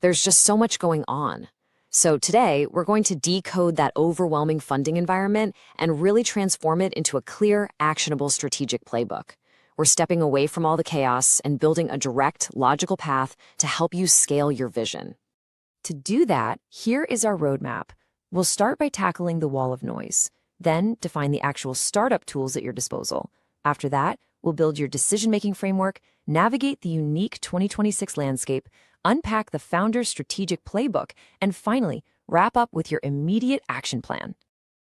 There's just so much going on. So today, we're going to decode that overwhelming funding environment and really transform it into a clear, actionable strategic playbook. We're stepping away from all the chaos and building a direct, logical path to help you scale your vision. To do that, here is our roadmap. We'll start by tackling the wall of noise, then define the actual startup tools at your disposal. After that, we'll build your decision-making framework, navigate the unique 2026 landscape, unpack the founder's strategic playbook, and finally, wrap up with your immediate action plan.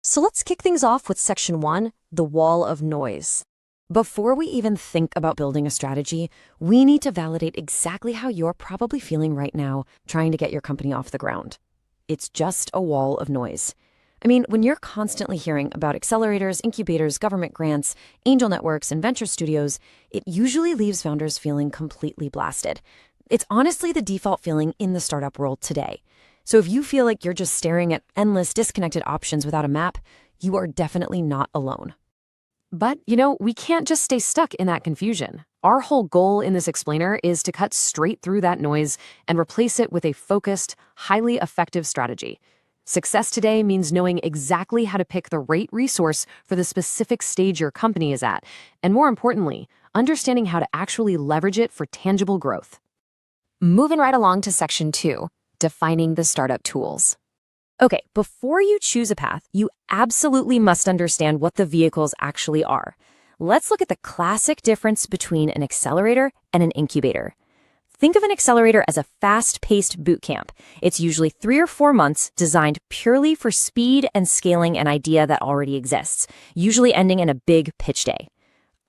So let's kick things off with Section 1, the wall of noise. Before we even think about building a strategy, we need to validate exactly how you're probably feeling right now trying to get your company off the ground. It's just a wall of noise. I mean, when you're constantly hearing about accelerators, incubators, government grants, angel networks, and venture studios, it usually leaves founders feeling completely blasted. It's honestly the default feeling in the startup world today. So if you feel like you're just staring at endless disconnected options without a map, you are definitely not alone. But, we can't just stay stuck in that confusion. Our whole goal in this explainer is to cut straight through that noise and replace it with a focused, highly effective strategy. Success today means knowing exactly how to pick the right resource for the specific stage your company is at, and more importantly, understanding how to actually leverage it for tangible growth. Moving right along to Section 2, defining the startup tools. Okay, before you choose a path, you absolutely must understand what the vehicles actually are. Let's look at the classic difference between an accelerator and an incubator. Think of an accelerator as a fast-paced boot camp. It's usually 3 or 4 months designed purely for speed and scaling an idea that already exists, usually ending in a big pitch day.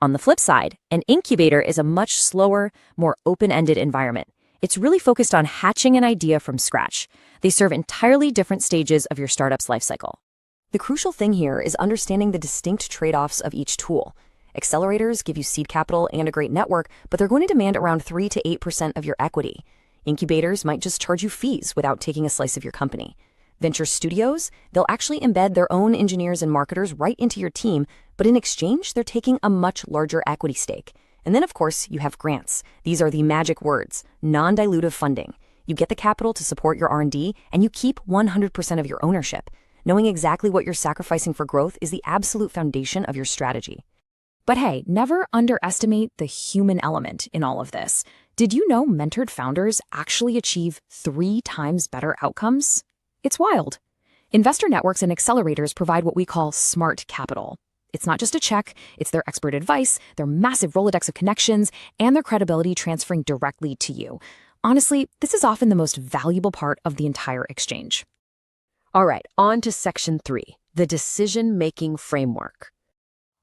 On the flip side, an incubator is a much slower, more open-ended environment. It's really focused on hatching an idea from scratch. They serve entirely different stages of your startup's lifecycle. The crucial thing here is understanding the distinct trade-offs of each tool. Accelerators give you seed capital and a great network, but they're going to demand around 3 to 8% of your equity. Incubators might just charge you fees without taking a slice of your company. Venture studios, they'll actually embed their own engineers and marketers right into your team, but in exchange, they're taking a much larger equity stake. And then, of course, you have grants. These are the magic words, non-dilutive funding. You get the capital to support your R&D, and you keep 100% of your ownership. Knowing exactly what you're sacrificing for growth is the absolute foundation of your strategy. But hey, never underestimate the human element in all of this. Did you know mentored founders actually achieve 3 times better outcomes? It's wild. Investor networks and accelerators provide what we call smart capital. It's not just a check, it's their expert advice, their massive Rolodex of connections, and their credibility transferring directly to you. Honestly, this is often the most valuable part of the entire exchange. All right, on to Section 3, the decision-making framework.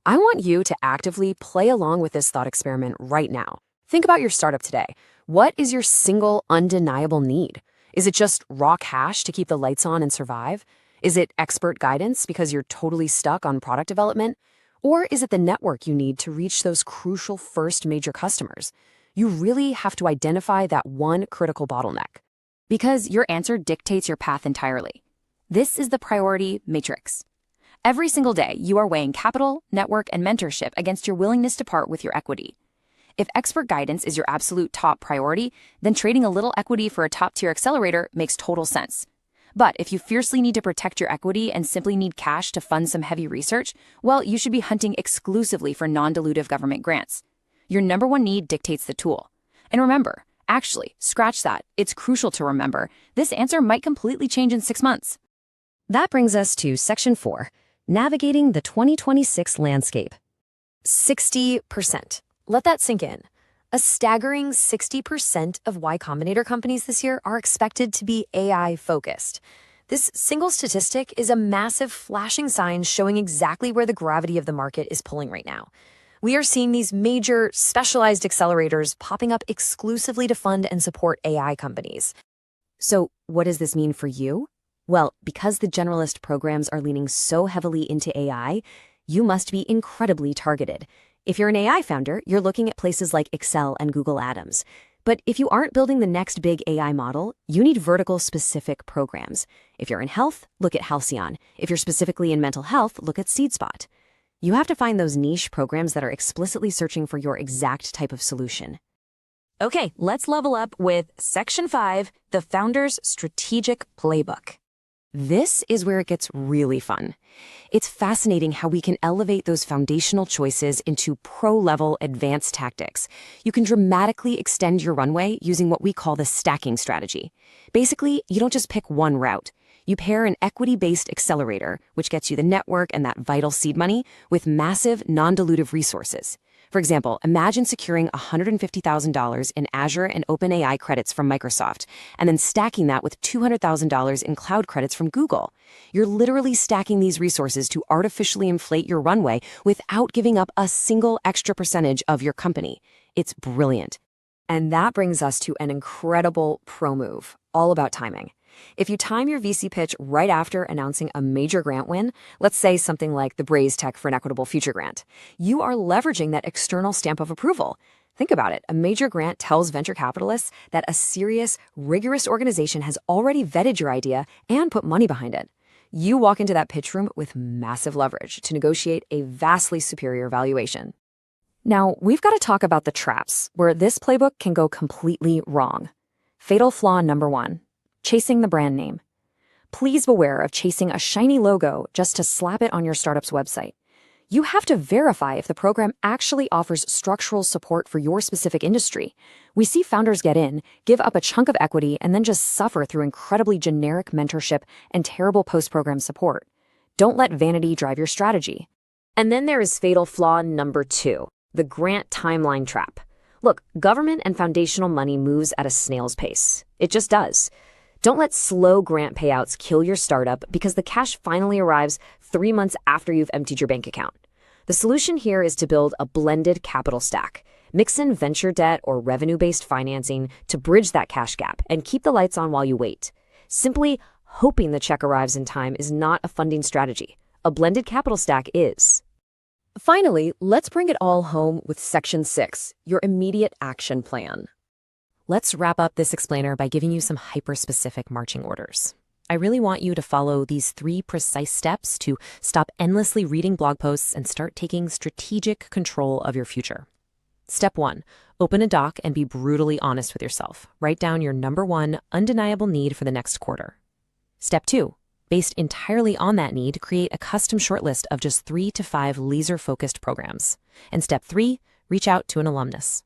I want you to actively play along with this thought experiment right now. Think about your startup today. What is your single, undeniable need? Is it just raw cash to keep the lights on and survive? Is it expert guidance because you're totally stuck on product development? Or is it the network you need to reach those crucial first major customers? You really have to identify that one critical bottleneck, because your answer dictates your path entirely. This is the priority matrix. Every single day, you are weighing capital, network, and mentorship against your willingness to part with your equity. If expert guidance is your absolute top priority, then trading a little equity for a top-tier accelerator makes total sense. But if you fiercely need to protect your equity and simply need cash to fund some heavy research, well, you should be hunting exclusively for non-dilutive government grants. Your number one need dictates the tool. And remember, actually, scratch that. It's crucial to remember. This answer might completely change in 6 months. That brings us to Section 4, navigating the 2026 landscape. 60%. Let that sink in. A staggering 60% of Y Combinator companies this year are expected to be AI-focused. This single statistic is a massive flashing sign showing exactly where the gravity of the market is pulling right now. We are seeing these major, specialized accelerators popping up exclusively to fund and support AI companies. So what does this mean for you? Well, because the generalist programs are leaning so heavily into AI, you must be incredibly targeted. If you're an AI founder, you're looking at places like Excel and Google Atoms. But if you aren't building the next big AI model, you need vertical-specific programs. If you're in health, look at Halcyon. If you're specifically in mental health, look at SeedSpot. You have to find those niche programs that are explicitly searching for your exact type of solution. Okay, let's level up with Section 5, the Founder's Strategic Playbook. This is where it gets really fun. It's fascinating how we can elevate those foundational choices into pro-level advanced tactics. You can dramatically extend your runway using what we call the stacking strategy. Basically, you don't just pick one route. You pair an equity-based accelerator, which gets you the network and that vital seed money, with massive, non-dilutive resources. For example, imagine securing $150,000 in Azure and OpenAI credits from Microsoft, and then stacking that with $200,000 in cloud credits from Google. You're literally stacking these resources to artificially inflate your runway without giving up a single extra percentage of your company. It's brilliant. And that brings us to an incredible pro move, all about timing. If you time your VC pitch right after announcing a major grant win, let's say something like the Braze Tech for an Equitable Future grant, you are leveraging that external stamp of approval. Think about it. A major grant tells venture capitalists that a serious, rigorous organization has already vetted your idea and put money behind it. You walk into that pitch room with massive leverage to negotiate a vastly superior valuation. Now, we've got to talk about the traps where this playbook can go completely wrong. Fatal flaw number 1. Chasing the brand name. Please beware of chasing a shiny logo just to slap it on your startup's website. You have to verify if the program actually offers structural support for your specific industry. We see founders get in, give up a chunk of equity, and then just suffer through incredibly generic mentorship and terrible post-program support. Don't let vanity drive your strategy. And then there is fatal flaw number 2, the grant timeline trap. Look, government and foundational money moves at a snail's pace. It just does. Don't let slow grant payouts kill your startup because the cash finally arrives 3 months after you've emptied your bank account. The solution here is to build a blended capital stack. Mix in venture debt or revenue-based financing to bridge that cash gap and keep the lights on while you wait. Simply hoping the check arrives in time is not a funding strategy. A blended capital stack is. Finally, let's bring it all home with Section 6, your immediate action plan. Let's wrap up this explainer by giving you some hyper-specific marching orders. I really want you to follow these 3 precise steps to stop endlessly reading blog posts and start taking strategic control of your future. Step 1, open a doc and be brutally honest with yourself. Write down your number 1 undeniable need for the next quarter. Step 2, based entirely on that need, create a custom shortlist of just 3 to 5 laser-focused programs. And step 3, reach out to an alumnus.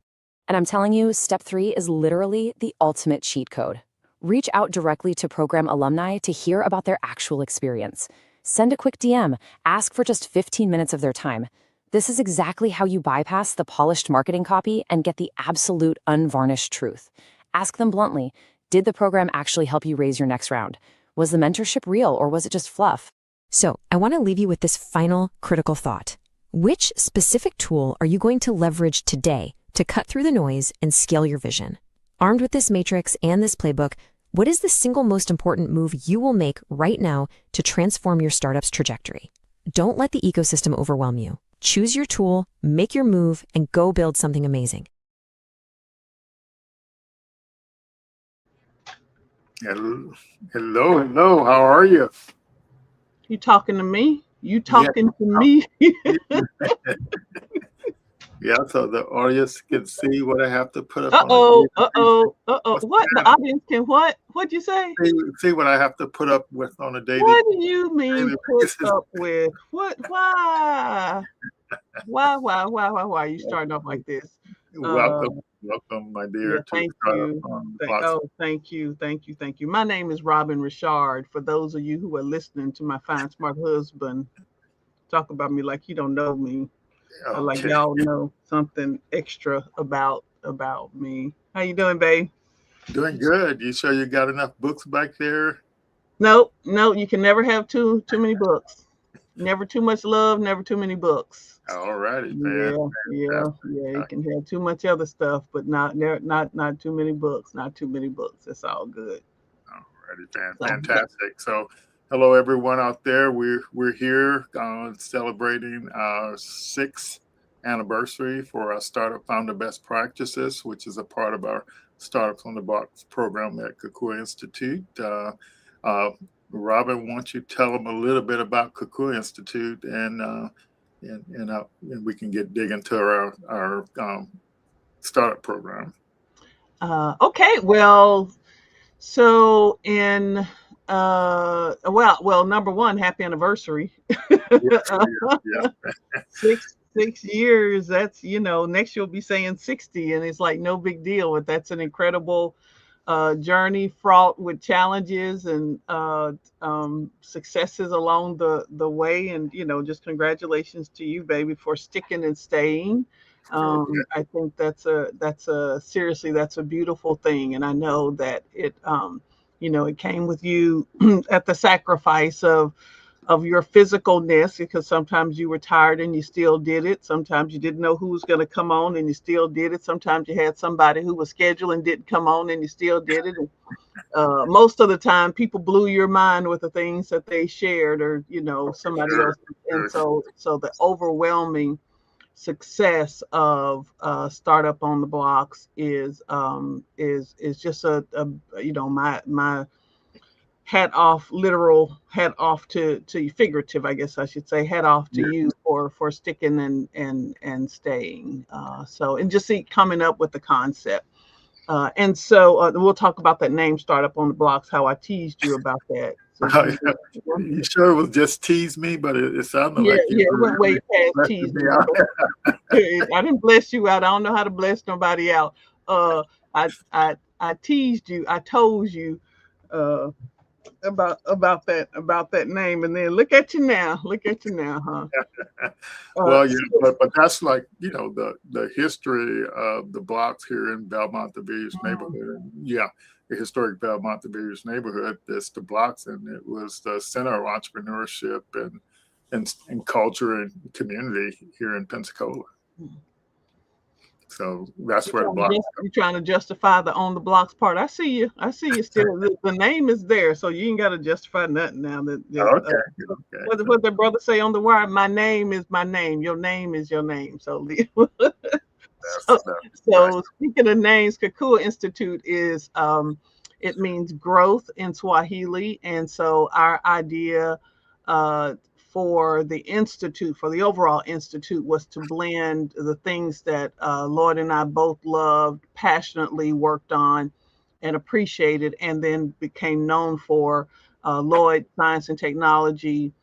And I'm telling you, step 3 is literally the ultimate cheat code. Reach out directly to program alumni to hear about their actual experience. Send a quick DM, ask for just 15 minutes of their time. This is exactly how you bypass the polished marketing copy and get the absolute unvarnished truth. Ask them bluntly, did the program actually help you raise your next round? Was the mentorship real or was it just fluff? So I want to leave you with this final critical thought. Which specific tool are you going to leverage today to cut through the noise and scale your vision? Armed with this matrix and this playbook, what is the single most important move you will make right now to transform your startup's trajectory? Don't let the ecosystem overwhelm you. Choose your tool, make your move, and go build something amazing. Hello, hello. How are you? You talking to me? You talking to me? Yeah, so the audience can see what I have to put up on Uh-oh, a uh-oh, uh-oh. What's What? The that? audience can what? What'd you say? See what I have to put up with on a daily What do you mean daily put basis. up with? What? Why? Why? You starting off like this? Uh, Welcome, my yeah, dear, to thank Startup you. Box. Thank you. My name is Robin Richard. For those of you who are listening to my fine, smart husband talk about me like you don't know me. Like Okay, y'all know something extra about me. How you doing, babe? doing good. You sure you got enough books back there? No, you can never have too many books. Never too much love, never too many books. All righty, fantastic. You can have too much other stuff, but not too many books. Not too many books. It's all good. So, Fantastic. So, hello everyone out there. We're here celebrating our 6th anniversary for our Startup Founder Best Practices, which is a part of our Startups on the Box program at Kakua Institute. Robin, why don't you tell them a little bit about Kakua Institute and we can dig into our startup program. Okay, well, so in well, number one, happy anniversary. Yes, yeah. 6 years. That's, next you'll be saying 60, and it's like no big deal. But that's an incredible journey fraught with challenges and successes along the way. And just congratulations to you, baby, for sticking and staying. Okay. I think that's a seriously, that's a beautiful thing, and I know that it came with you at the sacrifice of your physicalness, because sometimes you were tired and you still did it. Sometimes you didn't know who was going to come on and you still did it. Sometimes you had somebody who was scheduled and didn't come on and you still did it. And, most of the time, people blew your mind with the things that they shared, or somebody Sure, else. And sure. so the overwhelming success of startup on the blocks is just a my hat off to you, figurative, I guess I should say, hat off to Yeah. you for sticking and staying. So, and just see coming up with the concept. And so we'll talk about that name, Startup on the Blocks, how I teased you about that. So you, You sure it was just tease me, but it sounded yeah, like you yeah, it were went way really past blessing teasing me me. out. I didn't bless you out. I don't know how to bless nobody out. Uh, I teased you. I told you uh, about that name, and then look at you now. Look at you now, huh? Well, yeah, So, but that's like, the history of the blocks here in Belmont the Villas neighborhood. And yeah, the historic Belmont the Villas neighborhood. That's the blocks, and it was the center of entrepreneurship and culture and community here in Pensacola. So that's where the blocks you're trying to justify the on the blocks part. I see you. I see you still. The name is there, so you ain't got to justify nothing now. come. Okay, okay. What the brother say on the wire? My name is my name. Your name is your name. So, so, That's right. so speaking of names, Kakua Institute is it means growth in Swahili, and so our idea for the institute, for the overall institute, was to blend the things that Lloyd and I both loved, passionately worked on, and appreciated, and then became known for. Lloyd, science and technology,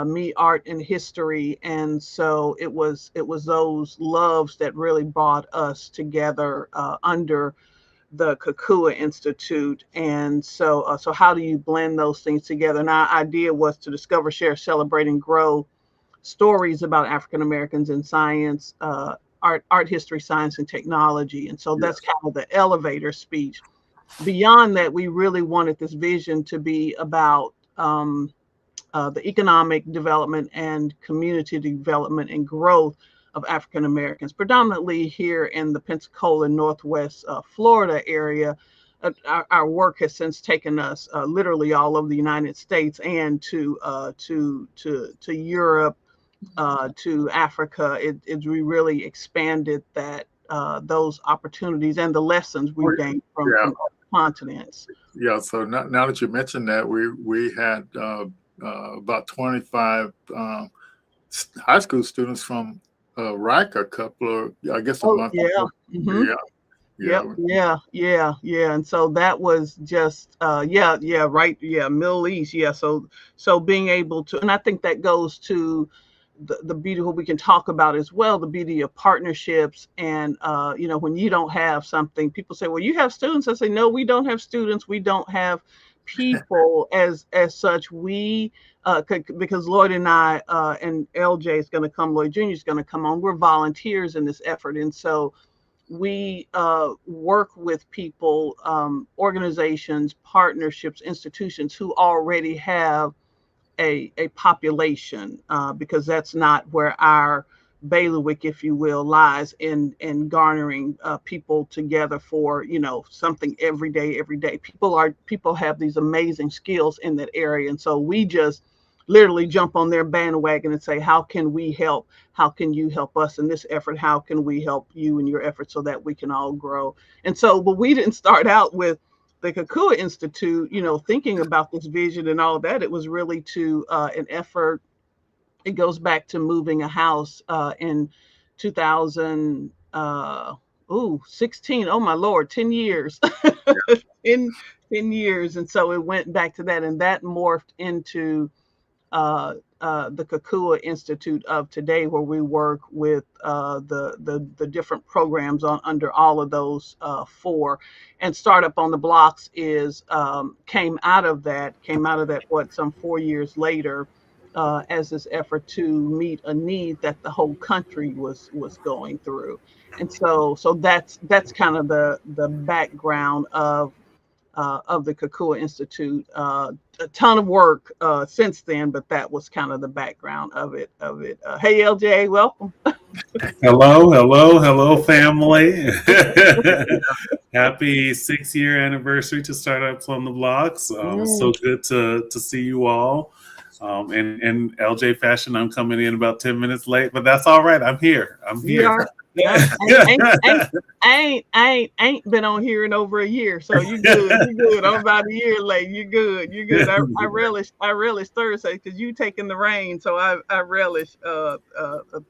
me, art and history. And so it was those loves that really brought us together under the Kakua Institute. And so how do you blend those things together? And our idea was to discover, share, celebrate, and grow stories about African Americans in science, art, history, science, and technology. And so that's Yes. kind of the elevator speech. Beyond that, we really wanted this vision to be about the economic development and community development and growth of African Americans, predominantly here in the Pensacola, Northwest Florida area. Our work has since taken us literally all over the United States and to Europe, to Africa. We really expanded that those opportunities and the lessons we've gained Yeah, from other continents. yeah. So now that you mentioned that, we had about 25 high school students from RICA a couple of, I guess, a Oh month yeah. ago. Hmm. Yeah, Yep. yeah, Yeah. And so that was just yeah, right. Yeah, Middle East. Yeah. So being able to, and I think that goes to the beauty, what we can talk about as well, the beauty of partnerships. And when you don't have something, people say, well, you have students. I say, no, we don't have students. We don't have people as such. We because Lloyd and I and LJ is going to come, Lloyd Jr. is going to come on. We're volunteers in this effort. And so we work with people, organizations, partnerships, institutions who already have a population, because that's not where our bailiwick, if you will, lies in garnering people together for something every day. Every day, people have these amazing skills in that area, and so we just literally jump on their bandwagon and say, how can we help? How can you help us in this effort? How can we help you in your effort so that we can all grow? And so, but we didn't start out with the Kakua Institute, thinking about this vision and all that. It was really to an effort. It goes back to moving a house in 2000. ooh, 16. Oh my Lord, 10 years. 10, 10 years. And so it went back to that, and that morphed into the Kakua Institute of today, where we work with the different programs on under all of those four. And Startup on the Blocks is came out of that what some 4 years later, as this effort to meet a need that the whole country was going through. And so that's kind of the background of the Kakua Institute. A ton of work since then, but that was kind of the background of it. Hey, LJ, welcome. Hello, hello, hello, family. Happy 6 year anniversary to Startups on the Blocks. So good to see you all. In LJ fashion, I'm coming in about 10 minutes late, but that's all right. I'm here. I'm We here. are. Yeah, ain't been on here in over a year, so you good. You good. I'm about a year late. You good. You good. I relish Thursday because you taking the reign, so I relish a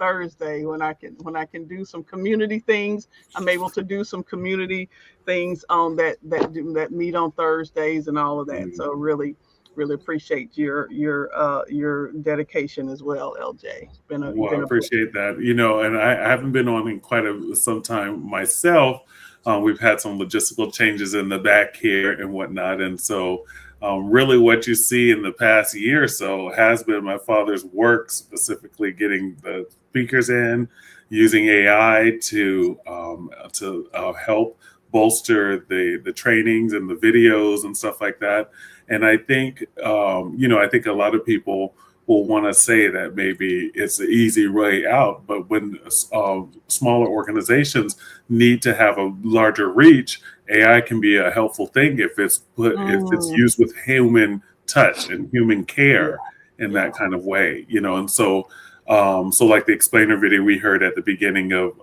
Thursday when I can do some community things. I'm able to do some community things on that meet on Thursdays and all of that. So really appreciate your dedication as well, LJ. Well, I Been a appreciate that. And I haven't been on in quite some time myself. We've had some logistical changes in the back here and whatnot. And so, really, what you see in the past year or so has been my father's work, specifically getting the speakers in, using AI to help bolster the trainings and the videos and stuff like that. And I think, I think a lot of people will want to say that maybe it's an easy way out, but when smaller organizations need to have a larger reach, AI can be a helpful thing if it's used with human touch and human care in that kind of way, and so like the explainer video we heard at the beginning of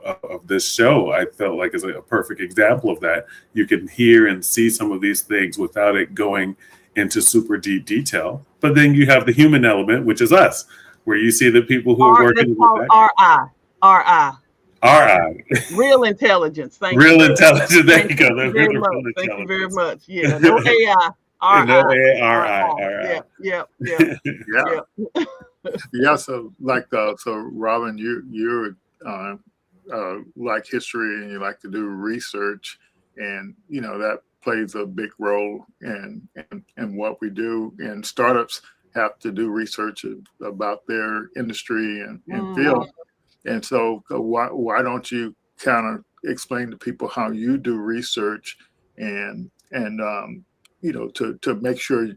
this show, I felt like is a perfect example of that. You can hear and see some of these things without it going into super deep detail. But then you have the human element, which is us, where you see the people who are working in the back. RI. Real intelligence. Thank Real you. intelligence. There you go. Thank you very much. Yeah. No AI. RI. No AI. Yep. Yeah. Yeah. So Robin, you're like history and you like to do research, and that plays a big role in what we do. And startups have to do research about their industry and field. And so why don't you kind of explain to people how you do research and to make sure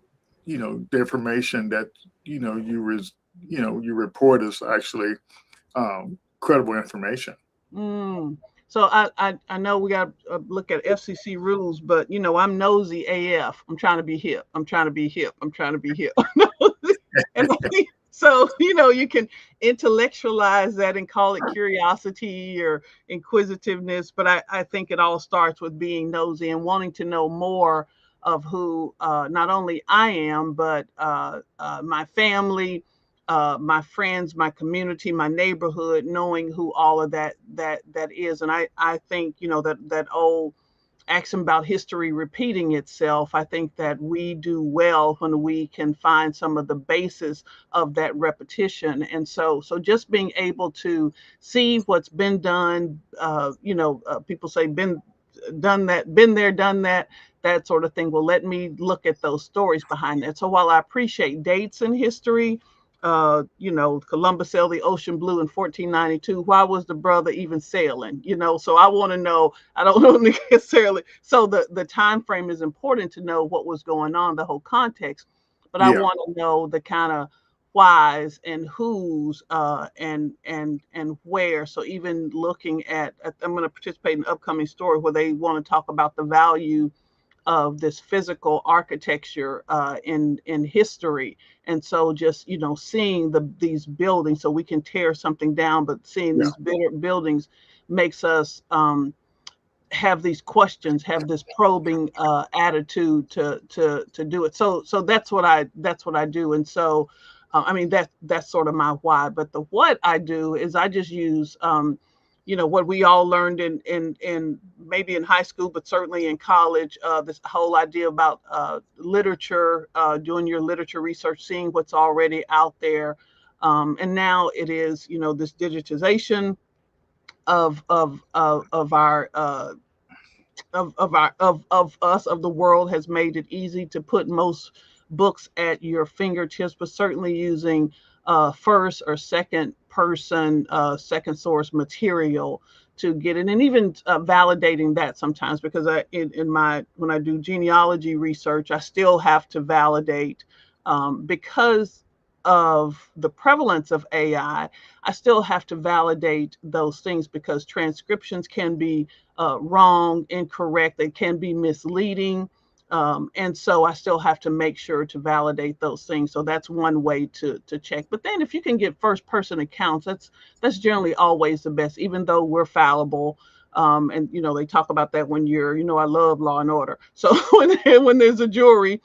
the information that you report is actually credible information. So I know we got to look at FCC rules, but I'm nosy AF. I'm trying to be hip. And so you can intellectualize that and call it curiosity or inquisitiveness, but I think it all starts with being nosy and wanting to know more of who not only I am, but my family, my friends, my community, my neighborhood, knowing who all of that is. And I think that old axiom about history repeating itself, I think that we do well when we can find some of the basis of that repetition. And so just being able to see what's been done, people say been done that, been there, done that, that sort of thing. Well, let me look at those stories behind that. So while I appreciate dates in history, Columbus sailed the ocean blue in 1492. Why was the brother even sailing? So I want to know. I don't know necessarily. So the time frame is important to know what was going on, the whole context. But I want to know the kind of whys and whos and where. So even looking at, I'm going to participate in an upcoming story where they want to talk about the value of this physical architecture in history. And so just seeing these buildings, so we can tear something down, but seeing these bigger buildings makes us have these questions, have this probing attitude to do it. So that's what I do. And so that's sort of my why. But the what I do is I just use what we all learned in maybe in high school, but certainly in college, this whole idea about literature, doing your literature research, seeing what's already out there. And now it is, this digitization of our of us, of the world, has made it easy to put most books at your fingertips, but certainly using first or second person, second source material to get it, and even validating that sometimes, because when I do genealogy research, I still have to validate, because of the prevalence of AI. I still have to validate those things, because transcriptions can be wrong, incorrect, they can be misleading. And so I still have to make sure to validate those things. So that's one way to check. But then if you can get first person accounts, that's generally always the best, even though we're fallible. And they talk about that when I love Law and Order. So when there's a jury,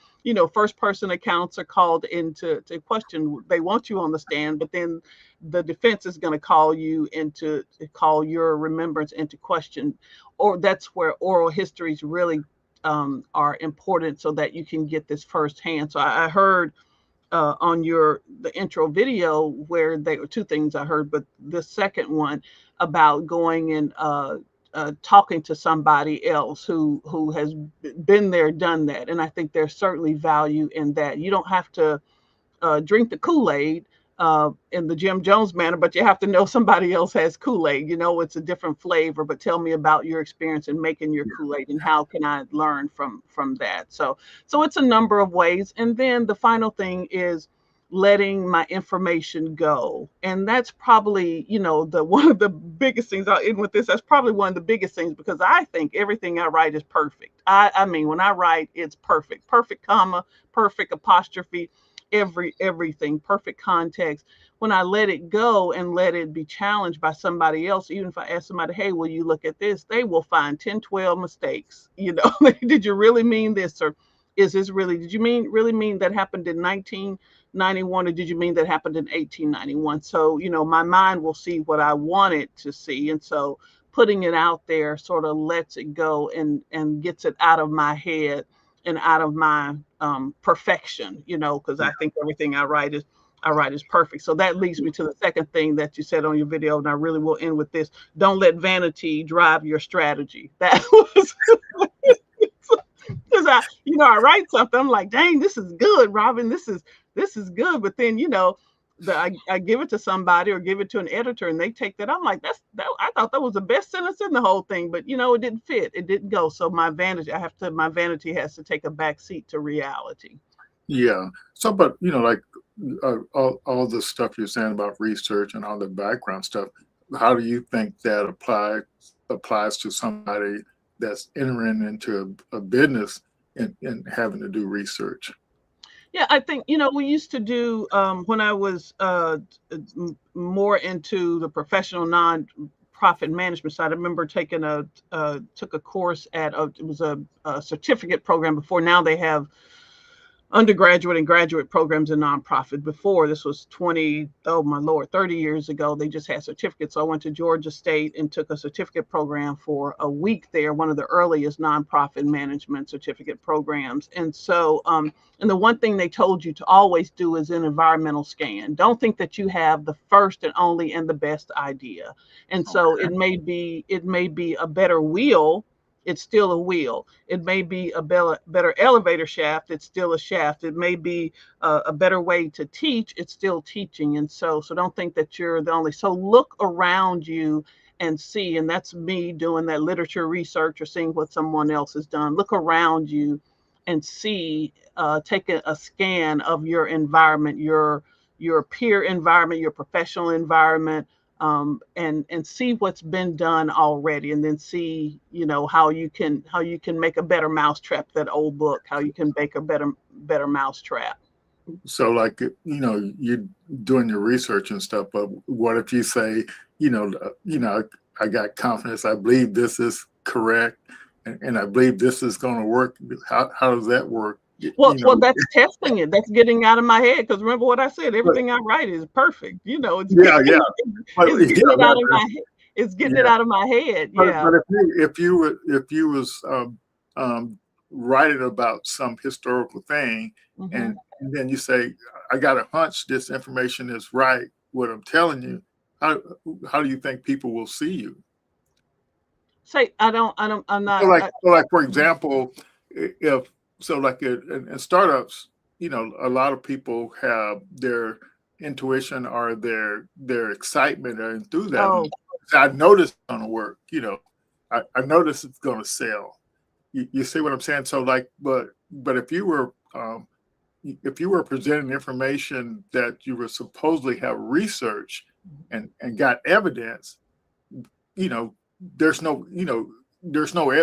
first person accounts are called into question. They want you on the stand, but then the defense is going to call your remembrance into question. Or that's where oral histories really are important, so that you can get this firsthand. So I heard on the intro video, where there were two things I heard, but the second one about going and talking to somebody else who has been there, done that. And I think there's certainly value in that. You don't have to drink the Kool-Aid in the Jim Jones manner, but you have to know somebody else has Kool-Aid. It's a different flavor, but tell me about your experience in making your Kool-Aid, and how can I learn from that? So it's a number of ways. And then the final thing is letting my information go. And that's probably, one of the biggest things. I'll end with this. That's probably one of the biggest things, because I think everything I write is perfect. I mean, when I write, it's perfect comma, perfect apostrophe, everything, perfect context. When I let it go and let it be challenged by somebody else, even if I ask somebody, hey, will you look at this? They will find 10, 12 mistakes. Did you really mean this? Or is this did you really mean that happened in 1991? Or did you mean that happened in 1891? So, my mind will see what I want it to see. And so putting it out there sort of lets it go and gets it out of my head and out of my perfection, because I think everything I write is perfect. So that leads me to the second thing that you said on your video, and I really will end with this: don't let vanity drive your strategy. That was because I write something, I'm like, dang, this is good, Robin. This is good. But then I give it to somebody or give it to an editor, and they take that. I'm like, I thought that was the best sentence in the whole thing, but it didn't fit. It didn't go. So my vanity has to take a back seat to reality. Yeah. So, but like all the stuff you're saying about research and all the background stuff, how do you think that applies to somebody that's entering into a business and having to do research? Yeah, I think, we used to do, when I was more into the professional non-profit management side. I remember took a course it was a certificate program before. Now they have undergraduate and graduate programs in nonprofit. Before, this was 30 years ago, they just had certificates. So I went to Georgia State and took a certificate program for a week there, one of the earliest nonprofit management certificate programs. And so, and the one thing they told you to always do is an environmental scan. Don't think that you have the first and only and the best idea. And so it may be a better wheel. It's still a wheel. It may be a better elevator shaft. It's still a shaft. It may be a better way to teach. It's still teaching. And so don't think that you're the only. So look around you and see, and that's me doing that literature research or seeing what someone else has done. Look around you and see, take a scan of your environment, your peer environment, your professional environment, and see what's been done already, and then see, how you can make a better mousetrap. That old book, how you can make a better mousetrap. So, like, you're doing your research and stuff, but what if you say, I got confidence, I believe this is correct, and I believe this is going to work. How does that work? Well, that's testing it. That's getting out of my head. Because remember what I said, everything I write is perfect. It's getting it out of my head. It's getting it Yeah. out of my head. Yeah. But if you was writing about some historical thing, Hmm. and then you say, I got a hunch this information is right, what I'm telling you, how how do you think people will see you? Say, I'm So not. like for example, if so like in startups, you know, a lot of people have their intuition or their excitement or enthusiasm. Oh, I noticed it's gonna work, you know, I noticed it's gonna sell. You see what I'm saying? So like, but if you were presenting information that you were supposedly have research and got evidence, you know, there's no, you know,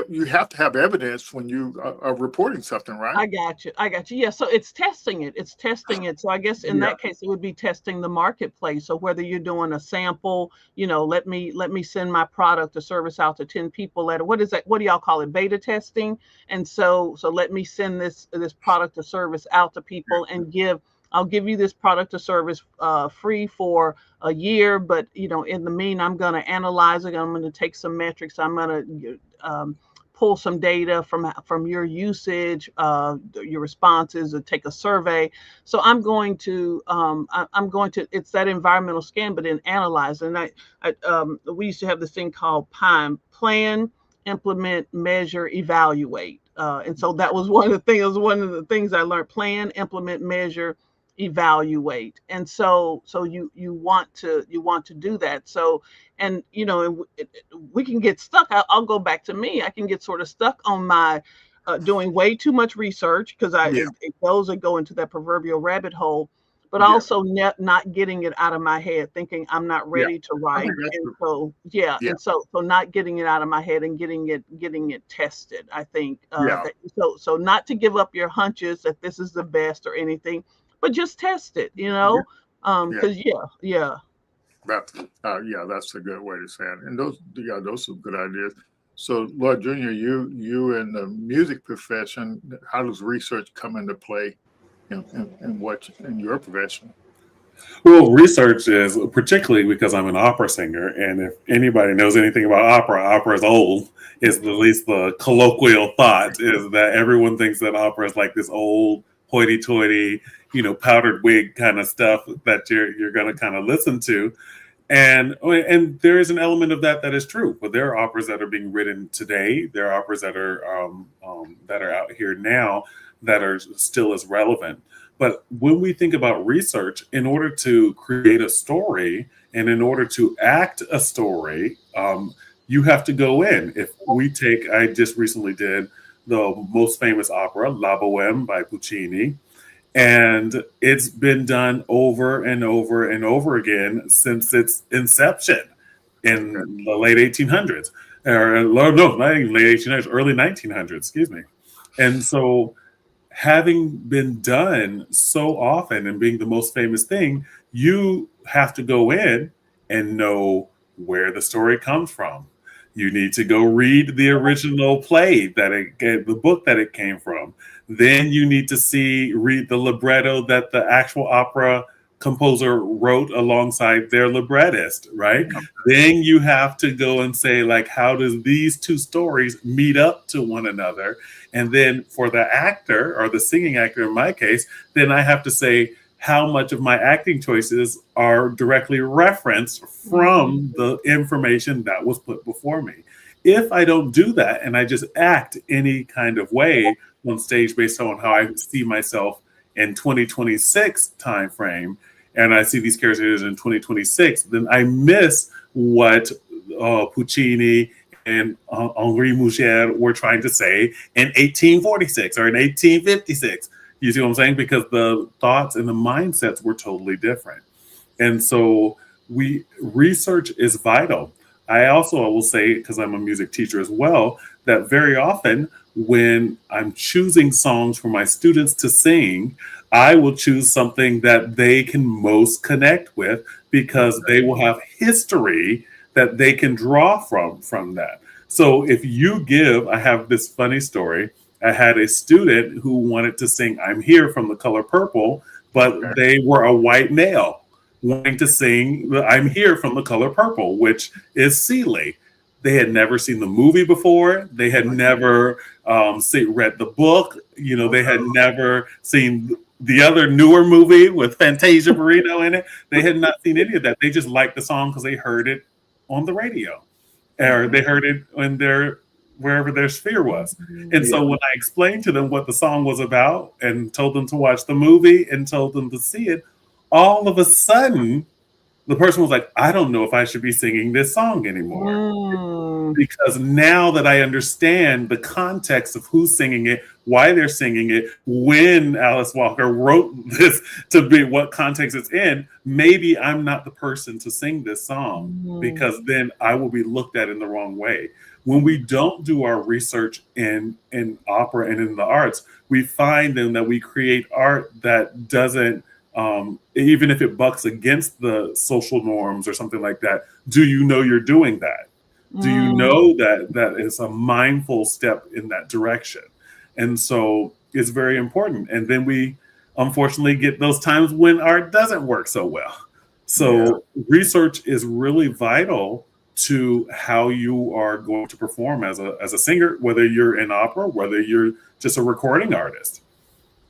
you have to have evidence when you are reporting something, right? I got you. I got you. Yeah. So it's testing it. It's testing it. So I guess in Yeah, that case, it would be testing the marketplace. So whether you're doing a sample, let me send my product or service out to 10 people at what is that? What do y'all call it? Beta testing. And so let me send this product or service out to people and I'll give you this product or service free for a year, but in the mean, I'm going to analyze it. I'm going to take some metrics. I'm going to pull some data from your usage, your responses, or take a survey. So I'm going to it's that environmental scan, but then analyze. And we used to have this thing called PIME: plan, implement, measure, evaluate. And so that was one of the things I learned: plan, implement, measure, evaluate. And so you want to do that. So, and we can get stuck. I'll go back to me. I can get sort of stuck on my doing way too much research, because yeah, it goes and go into that proverbial rabbit hole, but yeah, also not getting it out of my head, thinking I'm not yeah. ready to I think write. that's And the, so yeah, yeah, and so not getting it out of my head and getting it tested. I think yeah, so not to give up your hunches that this is the best or anything, but just test it. yeah, yeah. Because yeah. That's yeah, that's a good way to say it. And those are good ideas. So, Lord Junior, you in the music profession, how does research come into play in what in your profession? Well, research is particularly because I'm an opera singer, and if anybody knows anything about opera, opera is old. Is at least the colloquial thought is that everyone thinks that opera is like this old hoity-toity, powdered wig kind of stuff that you're going to kind of listen to, and there is an element of that is true. But there are operas that are being written today. There are operas that are out here now that are still as relevant. But when we think about research, in order to create a story and in order to act a story, you have to go in. I just recently did the most famous opera, La Boheme by Puccini, and it's been done over and over and over again since its inception Okay. in the late 1800s. Or no, not even late 1800s, early 1900s, excuse me. And so having been done so often and being the most famous thing, you have to go in and know where the story comes from. You need to go read the original play the book that it came from. Then you need to read the libretto that the actual opera composer wrote alongside their librettist, right? Then you have to go and say, like, how does these two stories meet up to one another? And then for the actor or the singing actor in my case, then I have to say how much of my acting choices are directly referenced from the information that was put before me. If I don't do that and I just act any kind of way on stage based on how I see myself in 2026 timeframe, and I see these characters in 2026, then I miss what Puccini and Henri Mouchard were trying to say in 1846 or in 1856. You see what I'm saying? Because the thoughts and the mindsets were totally different. And so research is vital. I will say, because I'm a music teacher as well, that very often when I'm choosing songs for my students to sing, I will choose something that they can most connect with because they will have history that they can draw from that. So I have this funny story. I had a student who wanted to sing "I'm Here" from The Color Purple, but Okay. they were a white male. wanting to sing I'm Here from The Color Purple, which is Seeley. They had never seen the movie before. They had never read the book. You know, they had never seen the other newer movie with Fantasia Barrino in it. They had not seen any of that. They just liked the song because they heard it on the radio, or they heard it in their wherever their sphere was. And so when I explained to them what the song was about and told them to watch the movie and told them to see it, all of a sudden the person was like, I don't know if I should be singing this song anymore. Because now that I understand the context of who's singing it, why they're singing it, when Alice Walker wrote this to be what context it's in, maybe I'm not the person to sing this song because then I will be looked at in the wrong way. When we don't do our research in opera and in the arts, we find then that we create art that doesn't, even if it bucks against the social norms or something like that. Do you know you're doing that? Do you know that that is a mindful step in that direction? And so it's very important. And then we unfortunately get those times when art doesn't work so well. So research is really vital to how you are going to perform as a singer, whether you're in opera, whether you're just a recording artist.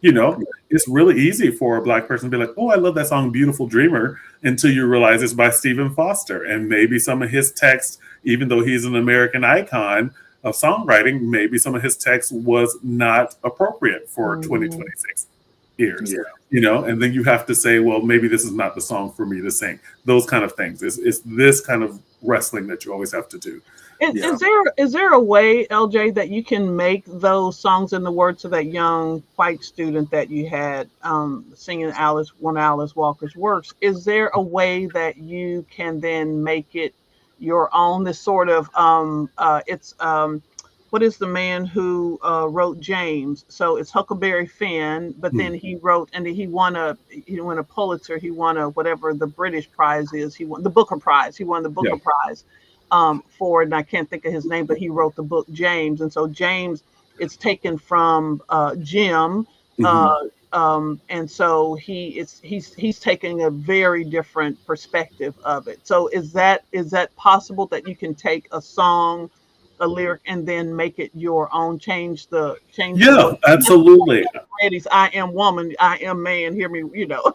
You know, it's really easy for a Black person to be like, oh, I love that song, Beautiful Dreamer, until you realize it's by Stephen Foster. And maybe some of his text, even though he's an American icon of songwriting, maybe some of his text was not appropriate for 2026 ears, you know, and then you have to say, well, maybe this is not the song for me to sing. Those kind of things. It's this kind of wrestling that you always have to do. Is there a way, LJ, that you can make those songs in the words of that young white student that you had singing one of Alice Walker's works? Is there a way that you can then make it your own? This sort of what is the man who wrote James? So it's Huckleberry Finn, but then he wrote, and he won a Pulitzer, he won a whatever the British prize is, he won the Booker Prize, Prize. For, and I can't think of his name, but he wrote the book James, and so James, it's taken from Jim, and so he's taking a very different perspective of it. So is that possible that you can take a song, a lyric, and then make it your own? Change the absolutely. I am woman, I am man. Hear me, you know.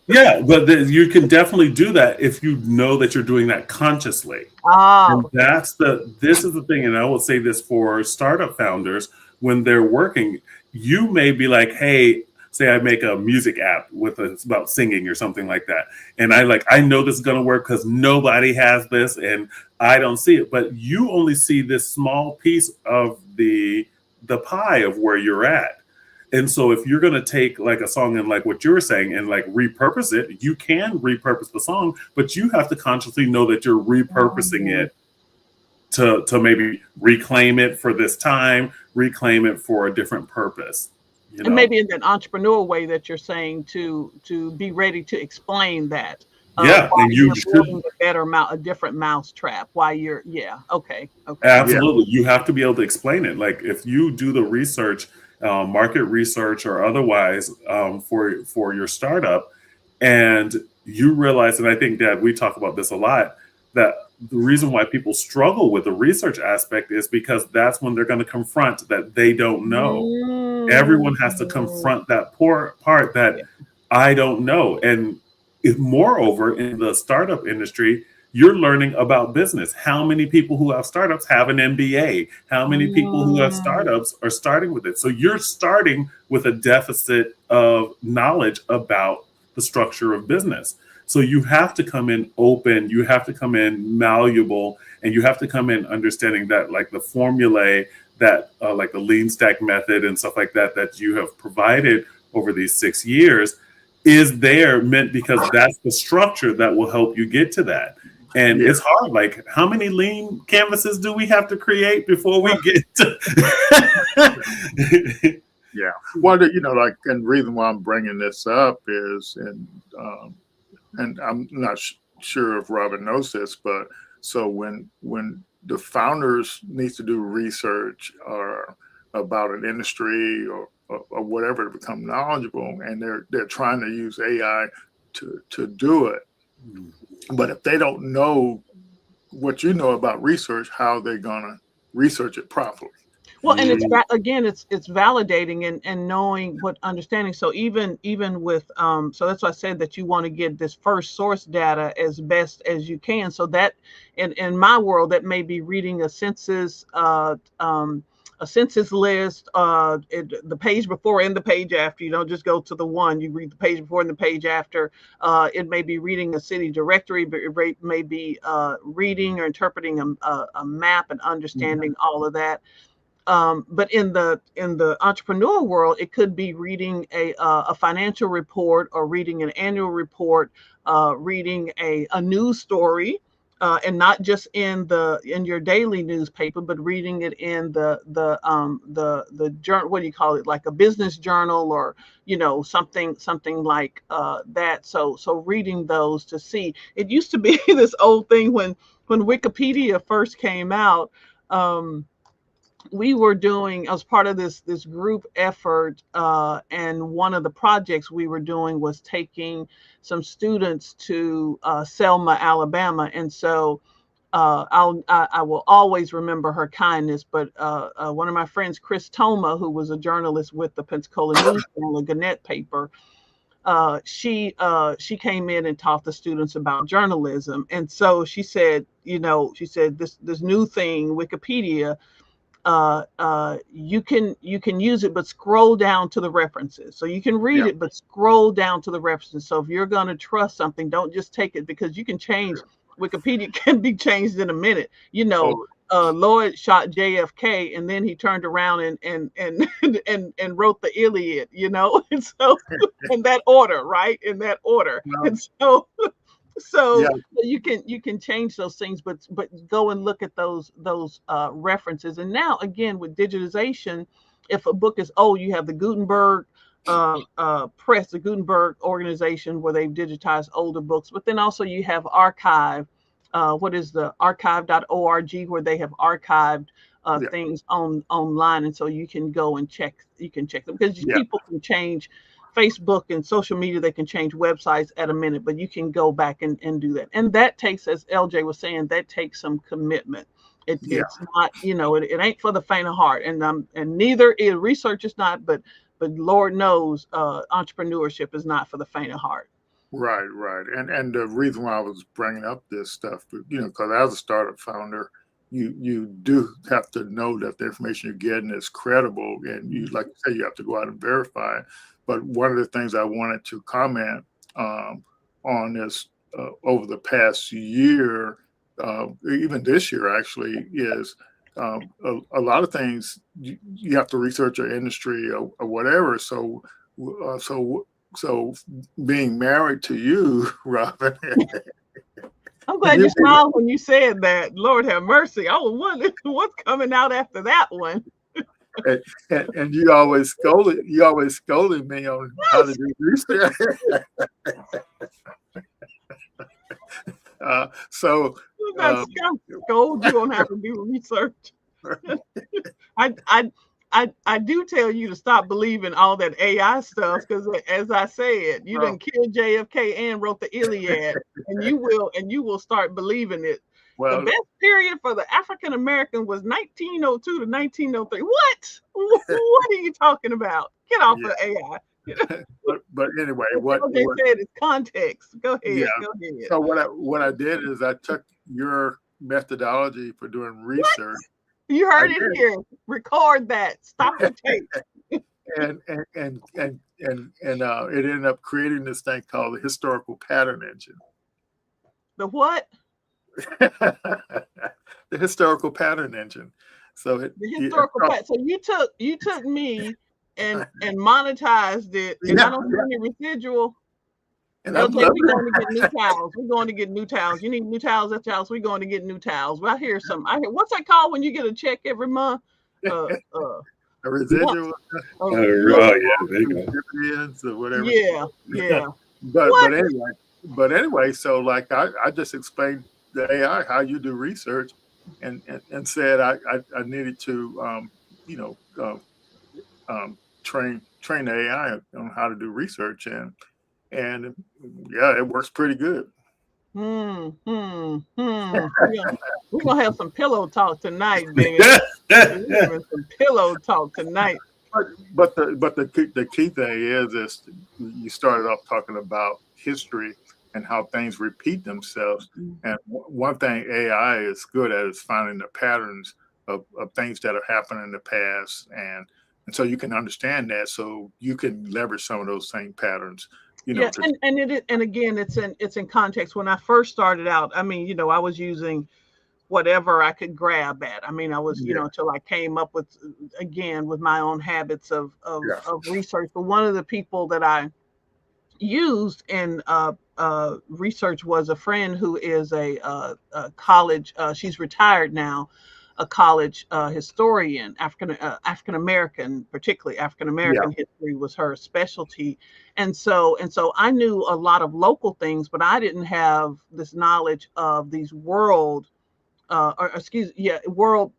Yeah, but you can definitely do that if you know that you're doing that consciously. And this is the thing, and I will say this for startup founders when they're working. You may be like, hey, say I make a music app it's about singing or something like that, and I know this is going to work because nobody has this, and I don't see it. But you only see this small piece of the pie of where you're at. And so if you're going to take like a song and like what you were saying and like repurpose it, you can repurpose the song, but you have to consciously know that you're repurposing it to maybe reclaim it for this time, reclaim it for a different purpose. You know? And maybe in that entrepreneur way that you're saying to be ready to explain that. And you building a different mousetrap while you're okay. Absolutely. You have to be able to explain it. Like if you do the research, market research or otherwise, for your startup, and you realize, and I think that we talk about this a lot, that the reason why people struggle with the research aspect is because that's when they're going to confront that they don't know. Everyone has to confront that part that I don't know. And moreover, in the startup industry, you're learning about business. How many people who have startups have an MBA? How many people who have startups are starting with it? So you're starting with a deficit of knowledge about the structure of business. So you have to come in open, you have to come in malleable, and you have to come in understanding that like the formulae that like the lean stack method and stuff like that you have provided over these 6 years is there meant because that's the structure that will help you get to that. And it's hard. Like, how many lean canvases do we have to create before we get to? Well, you know, like, and the reason why I'm bringing this up is, and I'm not sure if Robin knows this, but so when the founders need to do research or about an industry or whatever to become knowledgeable, and they're trying to use AI to do it, But if they don't know what you know about research, how they're gonna research it properly. Well, and again, it's validating and knowing what understanding. So even with so that's why I said that you want to get this first source data as best as you can. So that in my world, that may be reading a census list, the page before and the page after. You don't just go to the one. You read the page before and the page after. It may be reading a city directory, but it may be reading or interpreting a map and understanding all of that. But in the entrepreneur world, it could be reading a financial report or reading an annual report, reading a news story, and not just in your daily newspaper, but reading it in the journal. What do you call it? Like a business journal, or something like that. So reading those to see. It used to be this old thing when Wikipedia first came out. We were doing, as part of this group effort, and one of the projects we were doing was taking some students to Selma, Alabama, and so I will always remember her kindness. But one of my friends, Chris Toma, who was a journalist with the Pensacola News Journal, a Gannett paper, she came in and taught the students about journalism, and so she said, this new thing, Wikipedia. You can use it, but scroll down to the references. So you can read it, but scroll down to the references. So if you're going to trust something, don't just take it, because you can change. Wikipedia can be changed in a minute. Lloyd shot JFK, and then he turned around and wrote the Iliad. And so in that order, right? In that order, and so. So you can change those things, but go and look at those references. And now again, with digitization, if a book is old, you have the Gutenberg press, the Gutenberg organization, where they've digitized older books. But then also you have archive. What is the archive.org, where they have archived things online, and so you can go and check. You can check them, because people can change. Facebook and social media, they can change websites at a minute, but you can go back and do that. And that takes, as LJ was saying, that takes some commitment. It's not, it ain't for the faint of heart. And neither is research is not, but Lord knows, entrepreneurship is not for the faint of heart. Right. And the reason why I was bringing up this stuff, because as a startup founder, you do have to know that the information you're getting is credible, and you, like you say, you have to go out and verify it. But one of the things I wanted to comment on is over the past year, even this year actually, is a lot of things you have to research your industry or whatever. So being married to you, Robin. I'm glad you smiled when you said that. Lord have mercy. I was wondering what's coming out after that one. And you always scolded me on how to do research. So scold you on how to do research. I do tell you to stop believing all that AI stuff, because as I said, you done killed JFK and wrote the Iliad, and you will start believing it. Well, the best period for the African American was 1902 to 1903. What? What are you talking about? Get off of AI. but anyway, what they said is context. Go ahead. Yeah. Go ahead. So what I did is I took your methodology for doing research. What? You heard it here. Record that. Stop the tape. and it ended up creating this thing called the historical pattern engine. The what? The historical pattern engine. So the historical pattern. So you took me and monetized it, and I don't get any residual. And we're going to get new towels. We're going to get new towels. You need new towels at your house. We're going to get new towels. Well, I hear what's that called when you get a check every month? A residual. Dividends or whatever. Yeah. But anyway, so like I just explained the AI how you do research, and said I needed to train the AI on how to do research, and yeah, it works pretty good. We're gonna have some pillow talk tonight, man. We're having some pillow talk tonight. But the key thing is you started off talking about history and how things repeat themselves. And one thing AI is good at is finding the patterns of things that have happened in the past, and so you can understand that, so you can leverage some of those same patterns. Yeah, To and it is, and again, it's in context. When I first started out, I mean, I was using whatever I could grab at. I mean, I was, yeah, until I came up with, again, with my own habits yeah, of research. But one of the people that I used in research was a friend who is a college. She's retired now, a college historian, African American, particularly African yeah, American history was her specialty, and so I knew a lot of local things, but I didn't have this knowledge of these or excuse yeah world,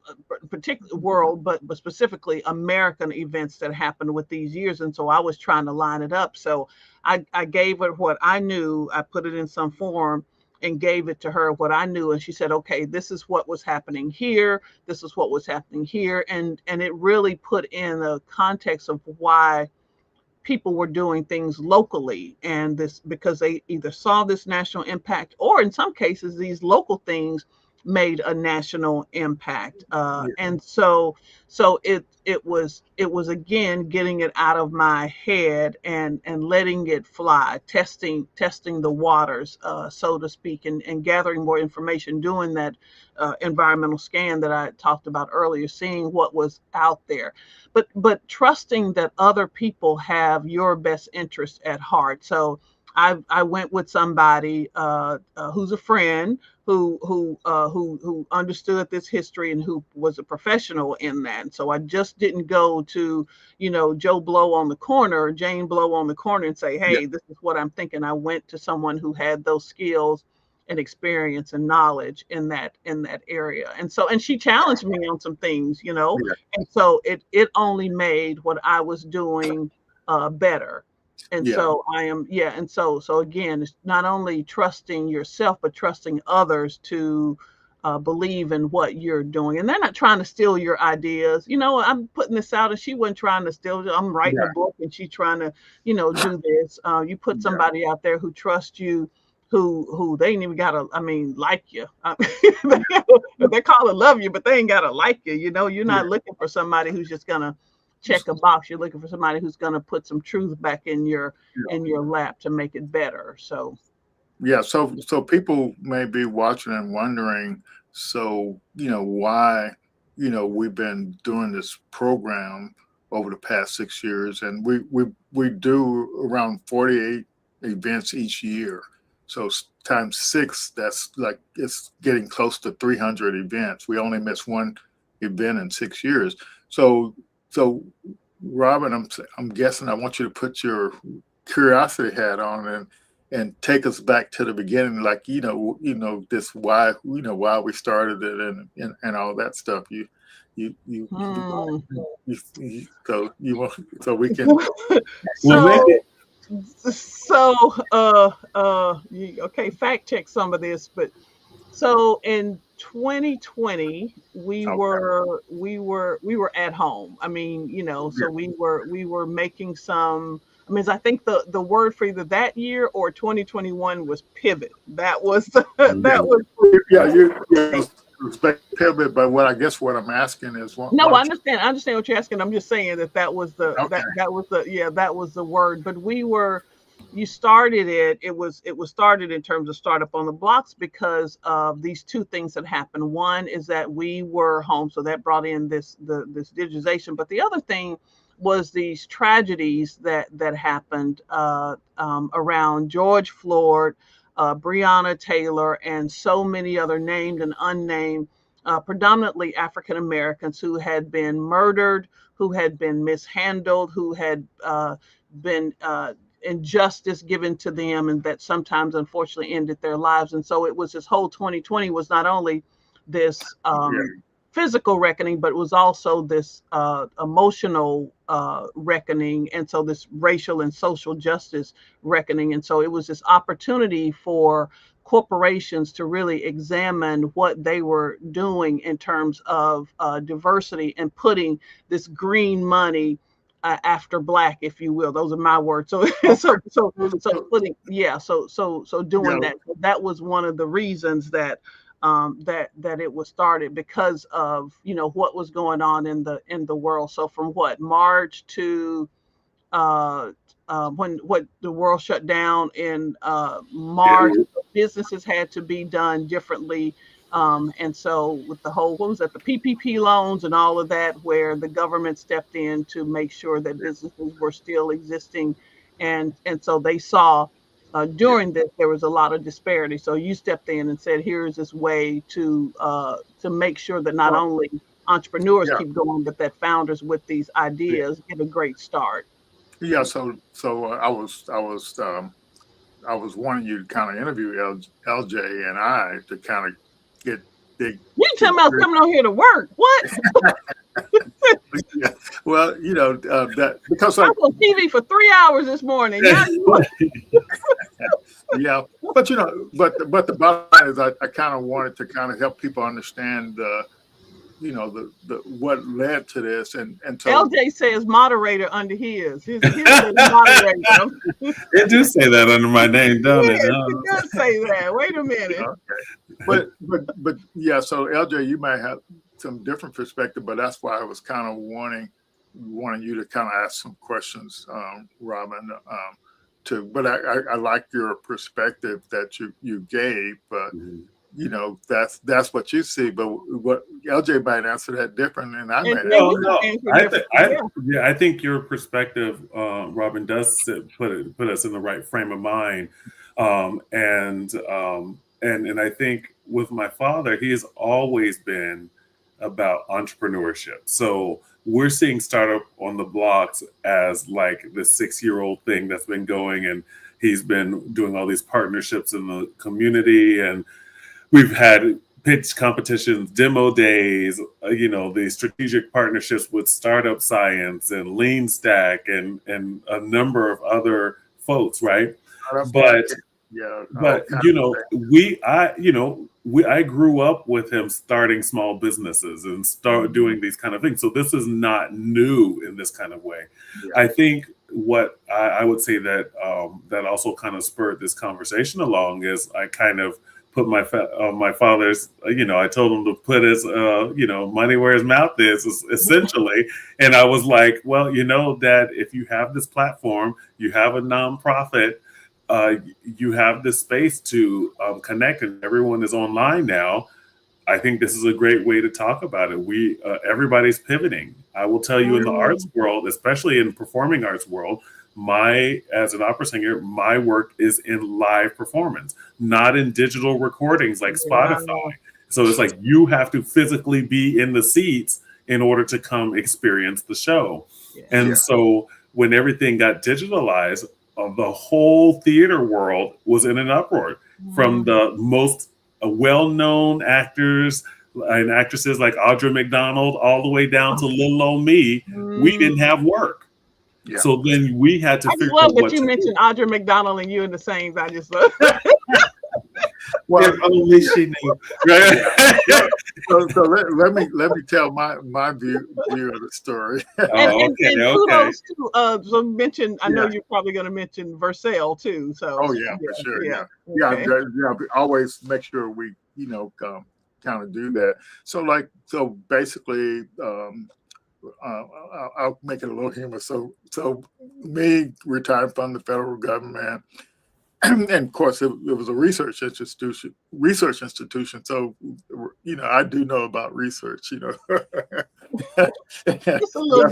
particular world, but specifically American events that happened with these years. And so I was trying to line it up, so I gave her what I knew. I put it in some form and gave it to her what I knew, and she said, okay, this is what was happening here, this is what was happening here. And it really put in a context of why people were doing things locally, and this because they either saw this national impact, or in some cases these local things made a national impact. yeah, And so it was again getting it out of my head and letting it fly, testing the waters, so to speak, and gathering more information, doing that environmental scan that I talked about earlier, seeing what was out there, but trusting that other people have your best interest at heart. So I went with somebody who's a friend who understood this history and who was a professional in that. So I just didn't go to Joe Blow on the corner or Jane Blow on the corner and say, yeah, hey, this is what I'm thinking. I went to someone who had those skills and experience and knowledge in that area. And she challenged me on some things. yeah, And so it only made what I was doing better. And yeah, so and so again, it's not only trusting yourself, but trusting others to believe in what you're doing. And they're not trying to steal your ideas. I'm putting this out, and she wasn't trying to steal it. I'm writing a yeah, book, and she's trying to, do this. You put yeah, somebody out there who trusts you, who they ain't even gotta, I mean, like you. They call it love you, but they ain't gotta like you. You're yeah, not looking for somebody who's just gonna check a box. You're looking for somebody who's gonna put some truth back in your lap to make it better. So yeah. So people may be watching and wondering, so why we've been doing this program over the past 6 years, and we do around 48 events each year. So times six, that's like it's getting close to 300 events. We only miss one event in 6 years. So Robin, I'm guessing I want you to put your curiosity hat on and take us back to the beginning, like this why we started it and all that stuff. hmm. So we can. Well, so maybe. okay, fact check some of this. But so in 2020 we Okay. were we were we were at home. I mean, so Yeah. we were making some. I mean, I think the word for either that year or 2021 was pivot. That was Yeah. that was. Yeah. You respect pivot, but what I'm asking is, why No, I don't you? understand. I understand what you're asking. I'm just saying that was the Okay. that was the word. But you started it. It was started in terms of startup on the blocks because of these two things that happened. One is that we were home, so that brought in this digitization. But the other thing was these tragedies that happened around George Floyd, Breonna Taylor, and so many other named and unnamed, predominantly African Americans who had been murdered, who had been mishandled, who had been injustice given to them, and that sometimes unfortunately ended their lives. And so it was this whole 2020 was not only this Yeah. physical reckoning, but it was also this emotional reckoning, and so this racial and social justice reckoning. And so it was this opportunity for corporations to really examine what they were doing in terms of diversity and putting this green money after black, if you will. Those are my words. So putting, so doing Yeah. that was one of the reasons that that it was started, because of what was going on in the world. So from March to when the world shut down in March, businesses had to be done differently. And so with the whole, what was that, the PPP loans and all of that, where the government stepped in to make sure that businesses were still existing. And so they saw during this, there was a lot of disparity. So you stepped in and said, here's this way to make sure that not only entrepreneurs keep going, but that founders with these ideas get a great start. Yeah, so I was wanting you to kind of interview LJ and I to kind of dig. You talking about coming on here to work? What? Yeah. Well, that because I was on TV for 3 hours this morning. Yeah, yeah, but but the bottom line is I kind of wanted to kind of help people understand the what led to this, and so LJ says moderator under his says moderator. It do say that under my name, don't it? It does say that. Wait a minute. Okay. But yeah, so LJ, you might have some different perspective, but that's why I was kind of wanting you to kind of ask some questions, Robin. But I like your perspective that you gave. That's what you see, but what LJ might answer that different, and I might. No, I think your perspective, Robin, does put us in the right frame of mind, and I think with my father, he has always been about entrepreneurship. So we're seeing Startup on the Blocks as like the 6-year-old thing that's been going, and he's been doing all these partnerships in the community, and we've had pitch competitions, demo days, the strategic partnerships with Startup Science and Lean Stack and a number of other folks, right? I grew up with him starting small businesses and start doing these kind of things. So this is not new in this kind of way. Yeah. I think what I would say that that also kind of spurred this conversation along is I kind of put my father's, I told him to put his, money where his mouth is, essentially. And I was like, well, Dad, if you have this platform, you have a nonprofit, you have this space to connect, and everyone is online now. I think this is a great way to talk about it. Everybody's pivoting. I will tell you, in the arts world, especially in performing arts world, as an opera singer, my work is in live performance, not in digital recordings like Spotify. So it's like you have to physically be in the seats in order to come experience the show. So when everything got digitalized, the whole theater world was in an uproar, from the most well-known actors and actresses like Audra McDonald all the way down to little old me. We didn't have work. Yeah. So then we had to figure out what you mentioned Audra McDonald and you in the same. I just love. Well, only she knew. So let me tell my view of the story. And kudos to so mention. I know you're probably going to mention Versailles too. So for sure. Yeah. Always make sure we kind of do that. So basically. I'll make it a little humorous. So me retired from the federal government, and of course it was a research institution. So I do know about research. Just a little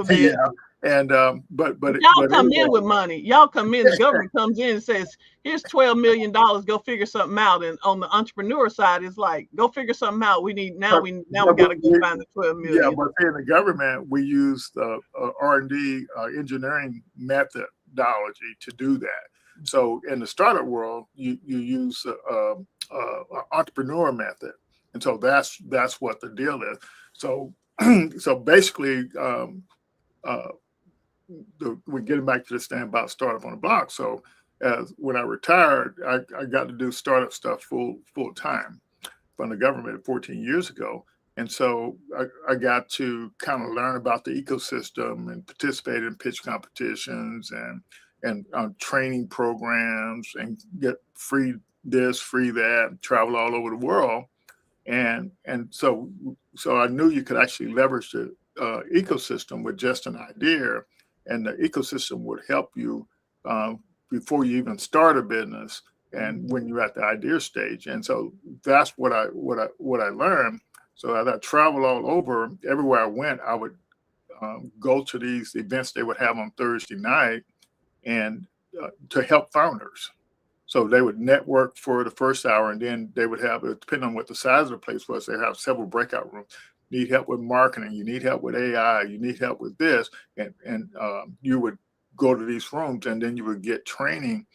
bit. Yeah. And but y'all come in with money. Y'all come in. The government comes in and says, "Here's $12 million. Go figure something out." And on the entrepreneur side, it's like, "Go figure something out. We need now. We got to go find the $12 million." Yeah, but in the government, we use the R&D engineering methodology to do that. So in the startup world, you use entrepreneur method, and so that's what the deal is. So basically. We're getting back to this thing about Startup on the Block. So as when I retired, I got to do startup stuff full time from the government 14 years ago. And so I got to kind of learn about the ecosystem and participate in pitch competitions and training programs and get free this, free that, travel all over the world. And so I knew you could actually leverage the ecosystem with just an idea, and the ecosystem would help you before you even start a business and when you're at the idea stage. And so that's what I learned. So as I traveled all over, everywhere I went, I would go to these events they would have on Thursday night and to help founders. So they would network for the first hour, and then they would have, depending on what the size of the place was, they have several breakout rooms. You need help with marketing, you need help with AI, you need help with this, and you would go to these rooms, and then you would get training.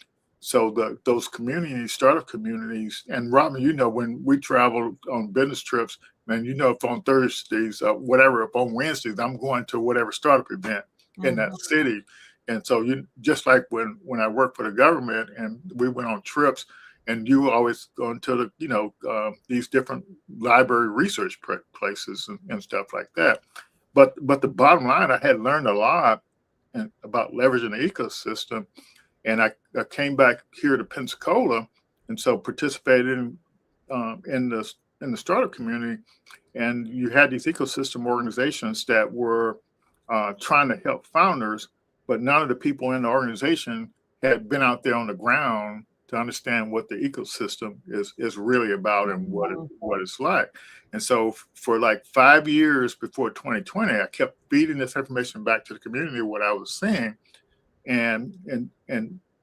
So those communities, startup communities, and Robin, you know, when we travel on business trips, man, you know, if on Thursdays, whatever, if on Wednesdays, I'm going to whatever startup event in that city. And so you just like when I worked for the government and we went on trips, and you always go into the, you know, these different library research places and stuff like that. But the bottom line, I had learned a lot about leveraging the ecosystem. And I came back here to Pensacola, and so participated in the startup community. And you had these ecosystem organizations that were trying to help founders, but none of the people in the organization had been out there on the ground to understand what the ecosystem is really about and what it's like. And so for like 5 years before 2020, I kept feeding this information back to the community, what I was seeing. And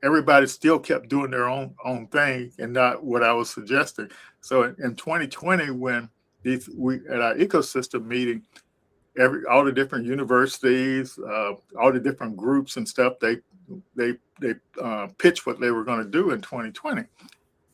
everybody still kept doing their own thing and not what I was suggesting. So in 2020, when we at our ecosystem meeting, all the different universities, all the different groups and stuff, they pitched what they were going to do in 2020,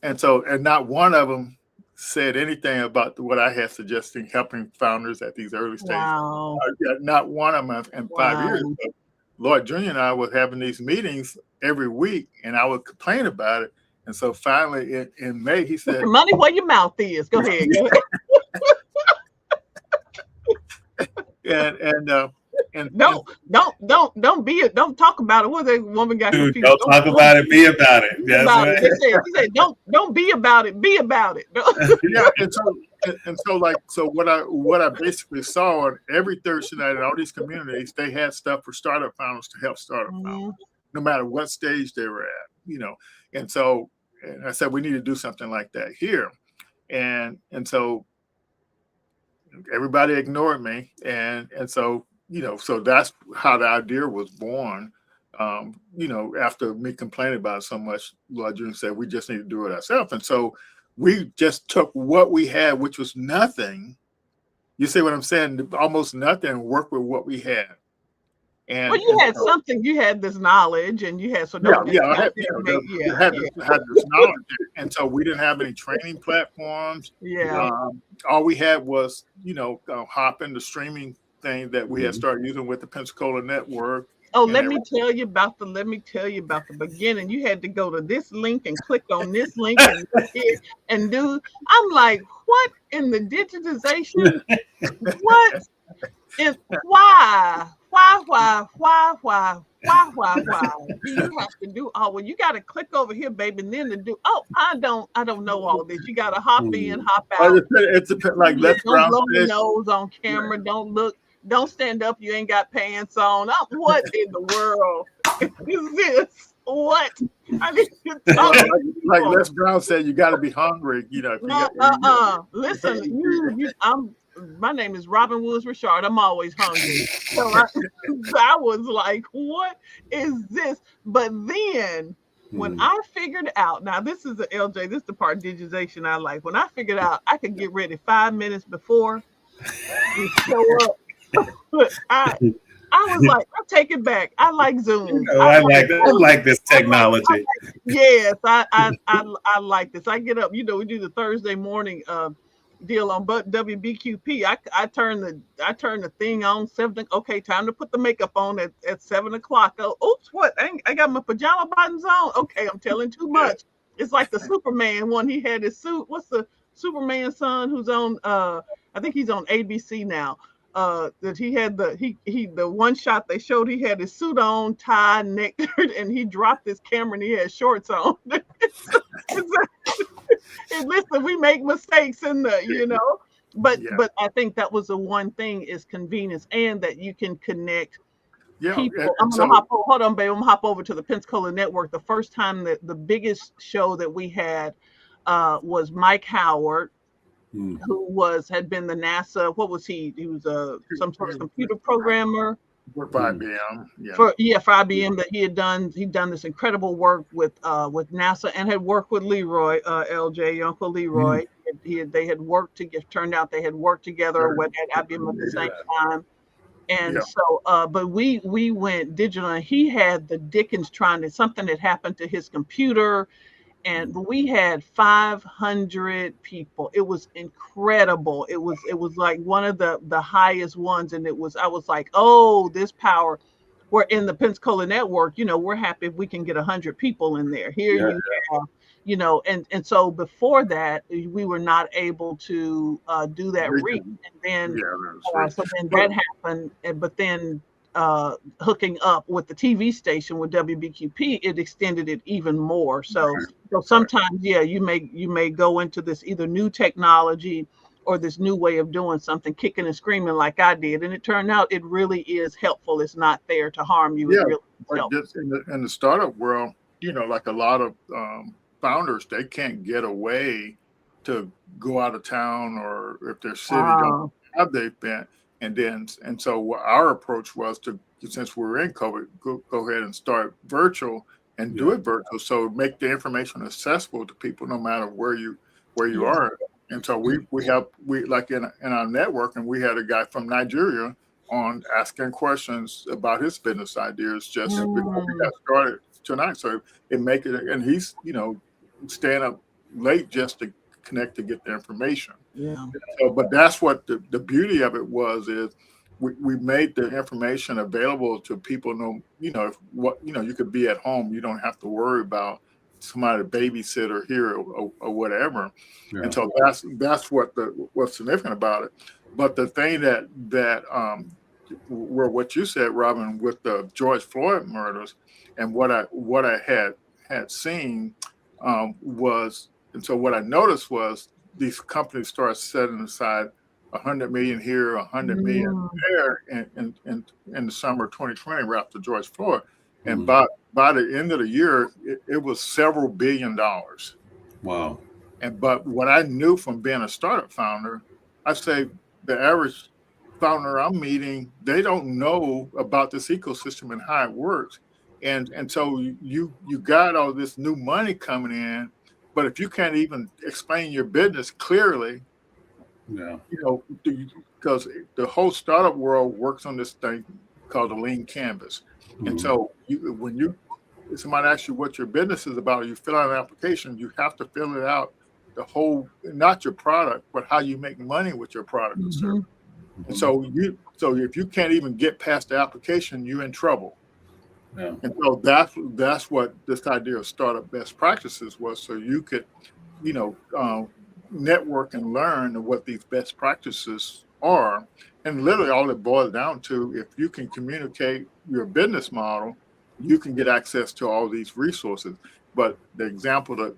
and not one of them said anything about what I had suggesting, helping founders at these early stages. Wow. Not one of them in 5 years. So Lloyd Jr. and I were having these meetings every week, and I would complain about it. And so finally in May, he said, "Put money where your mouth is." Go ahead. And don't talk about it. What that woman got Dude, confused. don't talk about it, be about it. That's right. She said, don't be about it, be about it. Yeah, so what I basically saw on every Thursday night in all these communities, they had stuff for startup founders to help startup founders, no matter what stage they were at, you know. And so I said we need to do something like that here, and so everybody ignored me, and so, you know, so that's how the idea was born. You know, after me complaining about it so much, Lord June said we just need to do it ourselves, and so we just took what we had, which was nothing. You see what I'm saying? Almost nothing, and worked with what we had. And well, you had something. You had this knowledge, and you had I had this knowledge, and so we didn't have any training platforms. Yeah. All we had was, you know, hop in the streaming thing that we had started using with the Pensacola network. Oh, let me tell you about the beginning. You had to go to this link and click on this link and do. I'm like, what in the digitization? What is why? Do you have to do well, you got to click over here, baby, and then to do I don't know all this. You got to hop in, hop out. It's like let's don't blow your nose on camera. Don't look, don't stand up, you ain't got pants on. What in the world is this? What? I mean, like Les Brown said, you got to be hungry, you know. Listen, my name is Robin Woods Richard. I'm always hungry. So I was like, what is this? But then when I figured out, now this is the LJ, this is the part of digitization I like. When I figured out I could get ready 5 minutes before you show up, I was like, I'll take it back. I like Zoom. You know, I like this technology. Yes, I like this. I get up, you know, we do the Thursday morning deal on but WBQP. I turned the thing on 7. Okay, time to put the makeup on at 7 o'clock. Oh, oops, what? I got my pajama bottoms on. Okay, I'm telling too much. It's like the Superman one. He had his suit. What's the Superman son who's on? I think he's on ABC now. That he had the one shot they showed, he had his suit on, tie, neck, and he dropped his camera and he had shorts on. And listen, we make mistakes in but I think that was the one thing is convenience and that you can connect people. I'm gonna hold on, babe. I'm gonna hop over to the Pensacola Network. The first time that the biggest show that we had was Mike Howard, who had been the NASA. What was he? He was some sort of computer programmer. For IBM, for IBM, that he'd done this incredible work with NASA and had worked with Leroy, LJ, Uncle Leroy. They had worked together. Turned out they had worked together at IBM at the same time. And so, but we went digital, and he had the Dickens something had happened to his computer. And we had 500 people. It was incredible. It was like one of the highest ones. And I was like, oh, this power. We're in the Pensacola Network, we're happy if we can get 100 people in there. Here you have, and so before that, we were not able to do that reach. And then, so then that happened. But then hooking up with the TV station with WBQP, it extended it even more. So sometimes, you may go into this either new technology or this new way of doing something, kicking and screaming like I did, and it turned out it really is helpful. It's not there to harm you. Yeah, it really but just in the startup world, like a lot of founders, they can't get away to go out of town, or if their city don't have the event. And so our approach was to, since we were in COVID, go ahead and start virtual and do it virtual. So make the information accessible to people no matter where you are. And so we like in our network, and we had a guy from Nigeria on asking questions about his business ideas just before we got started tonight. So it make it, and he's staying up late just to connect to get the information. So, but that's what the beauty of it is we made the information available to people. You could be at home, you don't have to worry about somebody babysitter here or whatever. And so that's what's significant about it. But the thing that what you said, Robin, with the George Floyd murders, and what I had seen was, and so what I noticed was these companies start setting aside 100 million here, 100 million there in the summer of 2020, right after George Floyd. And by the end of the year, it was several $1 billion. Wow. But what I knew from being a startup founder, I'd say the average founder I'm meeting, they don't know about this ecosystem and how it works. And so you got all this new money coming in, but if you can't even explain your business clearly, because the whole startup world works on this thing called a lean canvas. And so when somebody asks you what your business is about, you fill out an application, you have to fill it out, the whole, not your product, but how you make money with your product and service. And so if you can't even get past the application, you're in trouble. And so that's what this idea of startup best practices was. So you could, network and learn what these best practices are. And literally all it boils down to, if you can communicate your business model, you can get access to all these resources. But the example that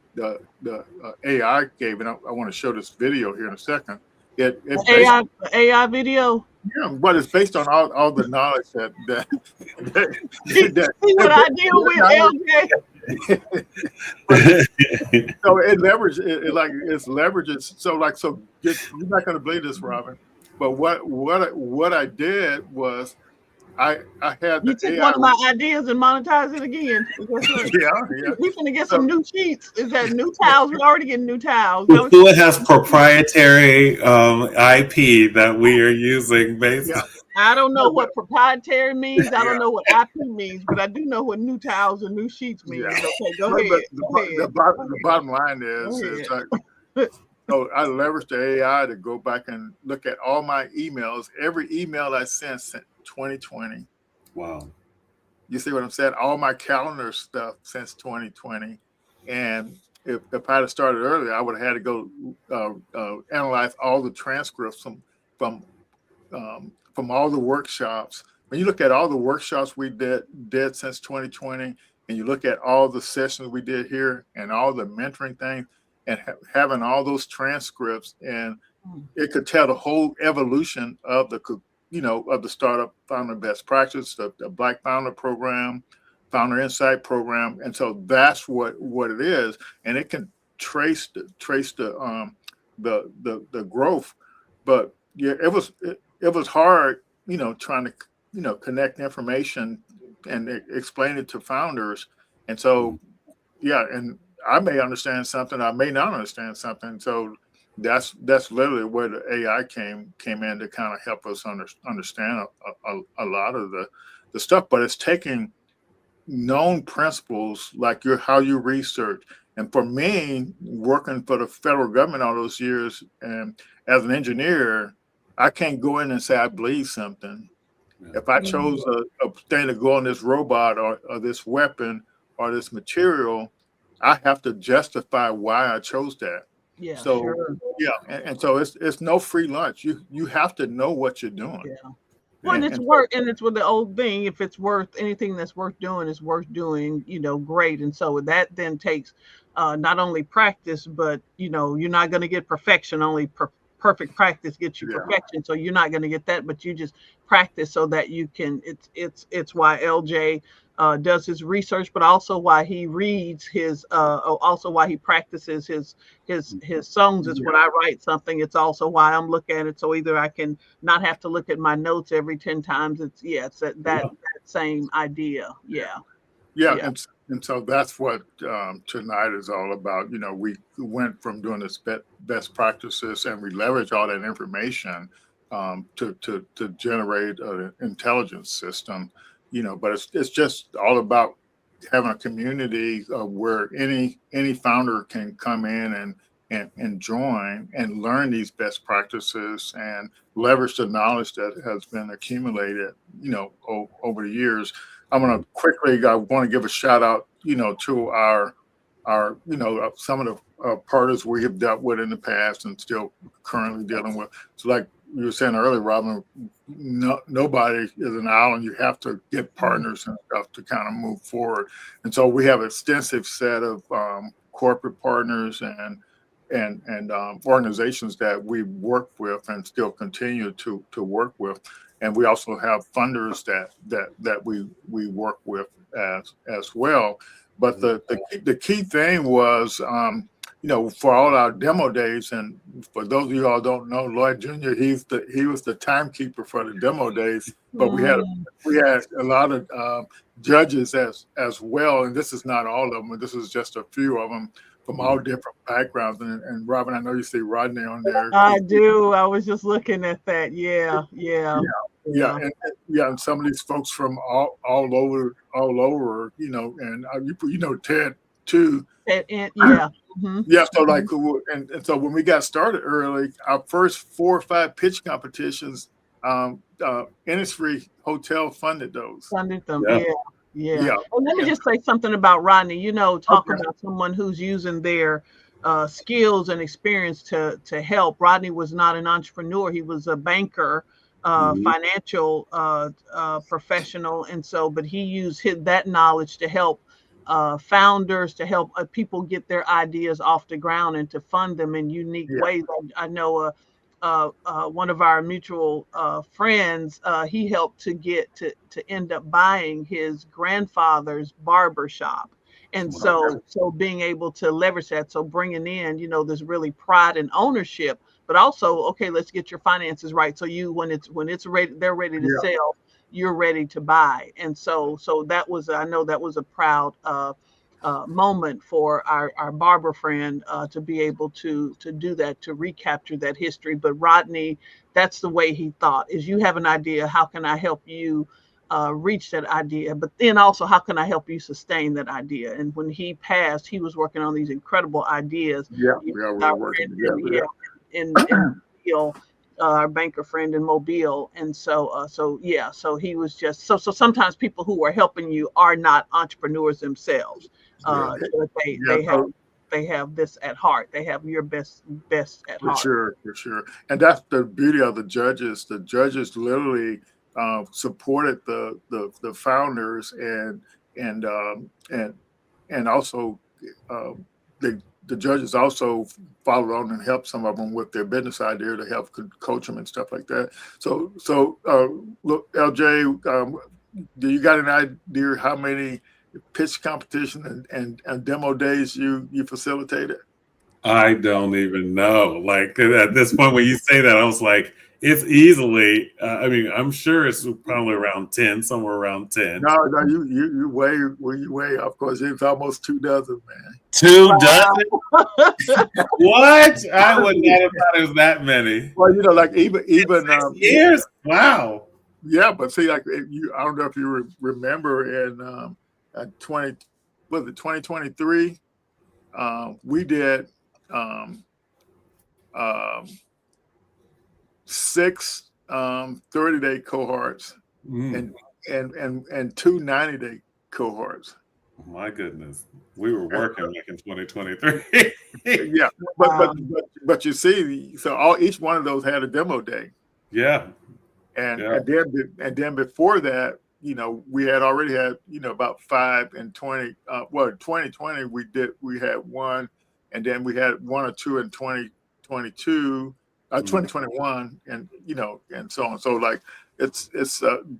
the AI gave, and I want to show this video here in a second. AI video. Yeah, but it's based on all the knowledge that see what I deal with, LJ. So it leverages. So you're not going to believe this, Robin. But what I did was I had you took one of my ideas and monetized it again. Yeah. We're gonna get some new sheets. Is that new towels? We're already getting new towels. It has proprietary IP that we are using based. I don't know what proprietary means. I don't know what IP means, but I do know what new towels and new sheets means. Okay, go ahead. The bottom line is So I leveraged the AI to go back and look at all my emails, every email I sent 2020. Wow. You see what I'm saying? All my calendar stuff since 2020. And if I had started earlier, I would have had to go analyze all the transcripts from all the workshops. When you look at all the workshops we did since 2020, and you look at all the sessions we did here and all the mentoring things, and having all those transcripts, and it could tell the whole evolution of the startup founder best practice, the Black Founder Program, Founder Insight Program, and so that's what it is, and it can trace the growth. But yeah, it was hard, trying to connect information and explain it to founders, and so yeah, and I may understand something, I may not understand something, so that's literally where the AI came in to kind of help us understand a lot of the stuff. But it's taking known principles like how you research. And for me, working for the federal government all those years, and as an engineer, I can't go in and say I believe something. If I chose a thing to go on this robot or this weapon or this material, I have to justify why I chose that. Yeah, So sure. yeah, and so it's no free lunch. You have to know what you're doing. Yeah. Well, and it's And worth, and it's with the old thing. If it's worth anything that's worth doing, is worth doing. Great. And so that then takes not only practice, but you're not going to get perfection. Only perfect practice gets you Yeah. perfection. So you're not going to get that, but you just practice so that you can. It's why LJ does his research, but also why he reads his. Also why he practices his songs. Is when I write something. It's also why I'm looking at it. So either I can not have to look at my notes every 10 times. It's that same idea. Yeah. And so that's what tonight is all about. We went from doing this best practices, and we leverage all that information to generate an intelligence system. But it's just all about having a community where any founder can come in and join and learn these best practices and leverage the knowledge that has been accumulated, over the years. I'm going to quickly, I want to give a shout out, to our some of the partners we have dealt with in the past and still currently dealing with. So like you were saying earlier, Robin, nobody is an island. You have to get partners and stuff to kind of move forward. And so we have an extensive set of corporate partners and organizations that we work with and still continue to work with. And we also have funders that we work with as well. But the key thing was, for all our demo days, and for those of you all don't know, Lloyd Jr., he was the timekeeper for the demo days. But we had a lot of judges as well, and this is not all of them. This is just a few of them from all different backgrounds. And Robin, I know you see Rodney on there. I do. I was just looking at that. Yeah. And some of these folks from all over, and Ted too. Yeah. So and so when we got started early, our first 4 or 5 pitch competitions, Innisfree Hotel funded those. Funded them. Yeah. Well, let me just say something about Rodney. Talk about someone who's using their skills and experience to help. Rodney was not an entrepreneur; he was a banker, financial professional, and so. But he used that knowledge to help founders, to help people get their ideas off the ground and to fund them in unique ways. I know one of our mutual friends, he helped to get to end up buying his grandfather's barber shop. And so being able to leverage that, so bringing in, there's really pride and ownership, but also, okay, let's get your finances right. So when it's ready, they're ready to sell, you're ready to buy. And so I know that was a proud moment for our barber friend to be able to do that, to recapture that history. But Rodney, that's the way he thought, is you have an idea, how can I help you reach that idea, but then also how can I help you sustain that idea? And when he passed, he was working on these incredible ideas. Yeah, You yeah, know, we with were our working friend together. in Mobile, our banker friend in Mobile, and so he was just so sometimes people who are helping you are not entrepreneurs themselves, Yeah, but yeah. they have this at heart. They have your best at For heart. sure, for sure. And that's the beauty of the judges. The judges literally supported the founders and and also the judges also followed on and helped some of them with their business idea to help coach them and stuff like that. So look, LJ, do you got an idea how many pitch competition and demo days you facilitated? I don't even know. Like at this point, when you say that, I was like, it's easily. I mean, I'm sure it's probably around 10, somewhere around 10. No, no, you way off course. It's almost 2 dozen, man. 2 dozen? What? I would not have thought it was that many. Well, like even 6 years? Wow. yeah, but see, like I don't know if you remember in 2023, we did um, um, 6 30-day cohorts Mm, and 2 90-day cohorts. my goodness. We were working like in 2023. Yeah, but you see, so each one of those had a demo day, Yeah. and Yeah. then before that, we had already had about 5 and 20. 2020 we had one, and then we had 1 or 2 in 2022, 2021, and and so on. So like it's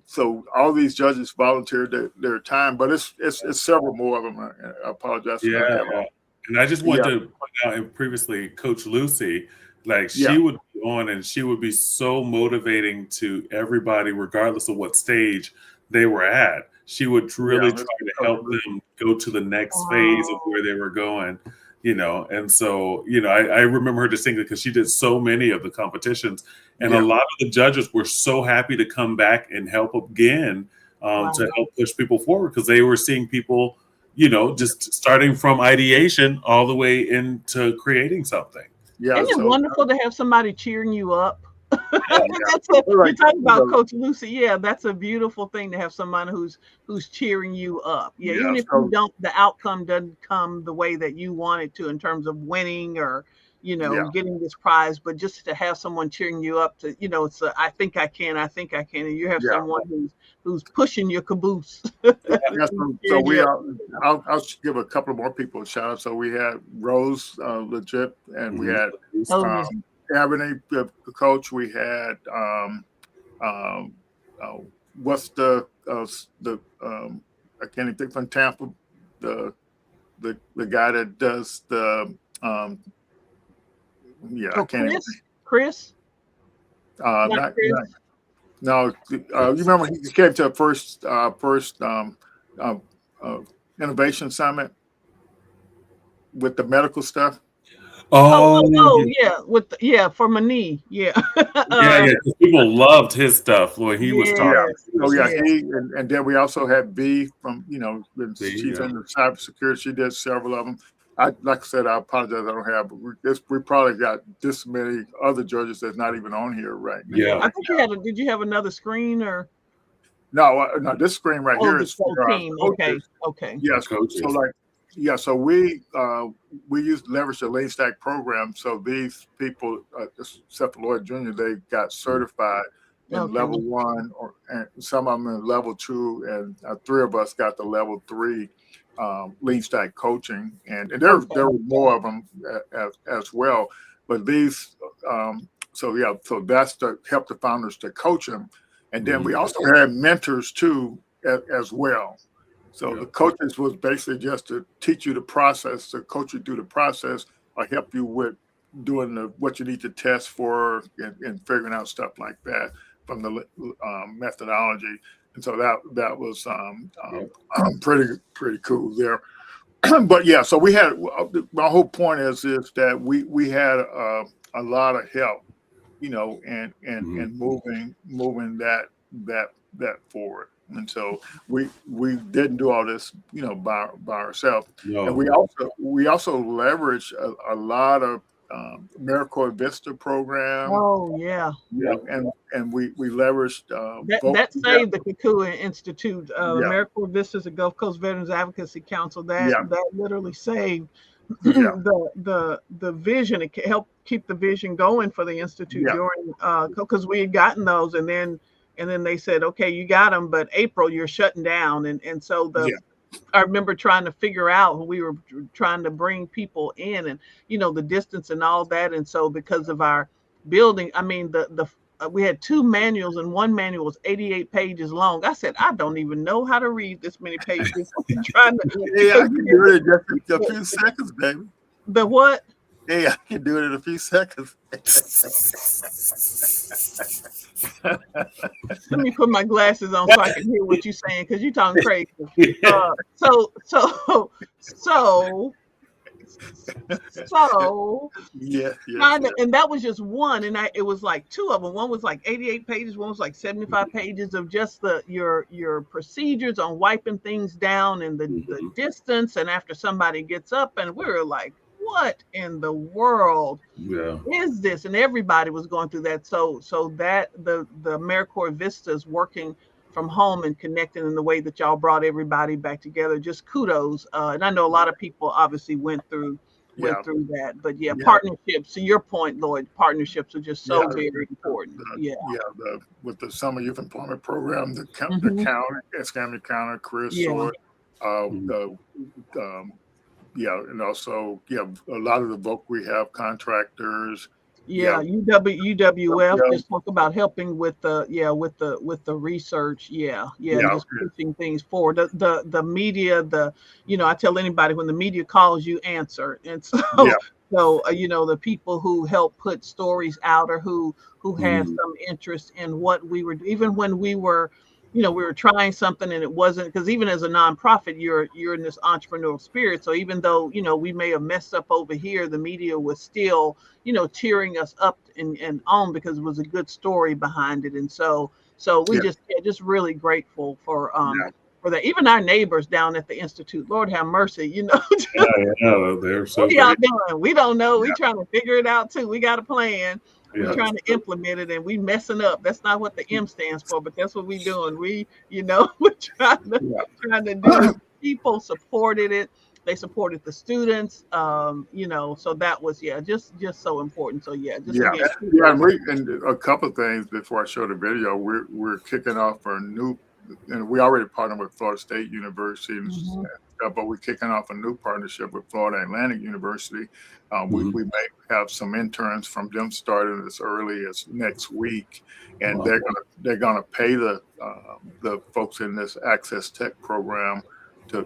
so all these judges volunteered their time, but it's several more of them. I apologize for not Yeah. having. And I just want Yeah, to point out, and previously, Coach Lucy, like yeah, she would be on and she would be so motivating to everybody, regardless of what stage they were at. She would yeah. really try That's to Coach help Lucy. them go to the next phase of Wow. where they were going, And so, I remember her distinctly because she did so many of the competitions, and a Yeah, lot of the judges were so happy to come back and help again Wow. to help push people forward because they were seeing people just starting from ideation all the way into creating something. yeah. Isn't it So wonderful to have somebody cheering you up? yeah, You like talk about Coach Lucy. Yeah, that's a beautiful thing to have someone who's cheering you up. Yeah, yeah. even if you So don't, the outcome doesn't come the way that you want it to in terms of winning or yeah, getting this prize, but just to have someone cheering you up to it's I think I can, and you have yeah. someone who's pushing your caboose, Yeah, who's so cheering you up. I'll give a couple more people a shout out. So we had Rose, legit, and we Mhm. had Oh yeah. Ebony, the coach. We had um, uh, what's the I can't even think from Tampa, the the guy that does the yeah, I Oh, can't even Chris, not not Chris. no. You remember he came to a first uh, uh, innovation summit with the medical stuff. Oh, yeah, for my knee, yeah. Yeah. 'Cause people loved his stuff when he was Yeah. talking. Yes, It So was yeah, yeah. fantastic. and then we also had B from she's Yeah. in the cybersecurity. She did several of them. Like I said, I apologize. I don't have. But we probably got this many other judges that's not even on here Yeah, Yeah. I think did you have another screen or No, no. This screen right here the is whole for our team? Okay, coaches. okay. Yes. So Coaches. like so we use leverage the lane stack program. So these people, except for Lloyd Jr., they got certified in Okay. level 1, and some of them in level 2, and 3 of us got the level 3 lean stack coaching, and there Okay. were more of them as well. But these, so that's to help the founders to coach them, and then we Mhm. also had mentors too as well. So Yeah. the coaches was basically just to teach you the process, to coach you through the process, or help you with doing what you need to test for and figuring out stuff like that from the methodology. And so that was Yeah. pretty cool there. But yeah, so we had my whole point is that we had a lot of help, and Mhm. moving that forward. And so we didn't do all this, by ourselves. No. And we also leveraged a lot of AmeriCorps Vista program. Oh yeah. Yeah, and we leveraged That saved the Kikuyu Institute, Yeah. AmeriCorps Vistas and Gulf Coast Veterans Advocacy Council. That Yeah. literally saved Yeah. the vision. It helped keep the vision going for the institute Yeah. during because we had gotten those, and then they said, okay, you got them, but April you're shutting down, and so I remember trying to figure out when we were trying to bring people in, and the distance and all that, and so because of our building, I mean we had two manuals, and one manual was 88 pages long. I said, I don't even know how to read this many pages. I'm trying to. Yeah, I can do it in just a few seconds, baby. The what? Yeah, I can do it in a few seconds. Let me put my glasses on so I can hear what you're saying, because you're talking crazy. Yeah. And that was just one, and it was like two of them. One was like 88 pages, one was like 75 pages of just your procedures on wiping things down and the distance, and after somebody gets up, and we were like, what in the world is this? And everybody was going through that. So that the AmeriCorps Vistas working from home and connecting in the way that y'all brought everybody back together, just kudos. And I know a lot of people obviously went through that, but partnerships, to your point, Lloyd, partnerships are just so very important. With the Summer Youth Employment Program, the county, Escambia County, Career Sword, and also a lot of the voc rehab contractors. UWF just talk about helping with the research. Just pushing things forward. The media, I tell anybody, when the media calls, you answer. And so the people who help put stories out, or who had some interest in what we were, even when we were we were trying something and it wasn't, because even as a nonprofit, you're in this entrepreneurial spirit. So even though, we may have messed up over here, the media was still, cheering us up and on, because it was a good story behind it. And so we just really grateful for that. Even our neighbors down at the Institute, Lord have mercy, they're so what y'all doing? We don't know. We're trying to figure it out too. We got a plan. We're trying to implement it, and we messing up. That's not what the M stands for, but that's what we doing. We're trying to do it. People supported it. They supported the students. So that was just so important. So and a couple of things before I show the video. We're kicking off our new, and we already partnered with Florida State University, but we're kicking off a new partnership with Florida Atlantic University. We may have some interns from them starting as early as next week, and they're gonna pay the folks in this Access Tech program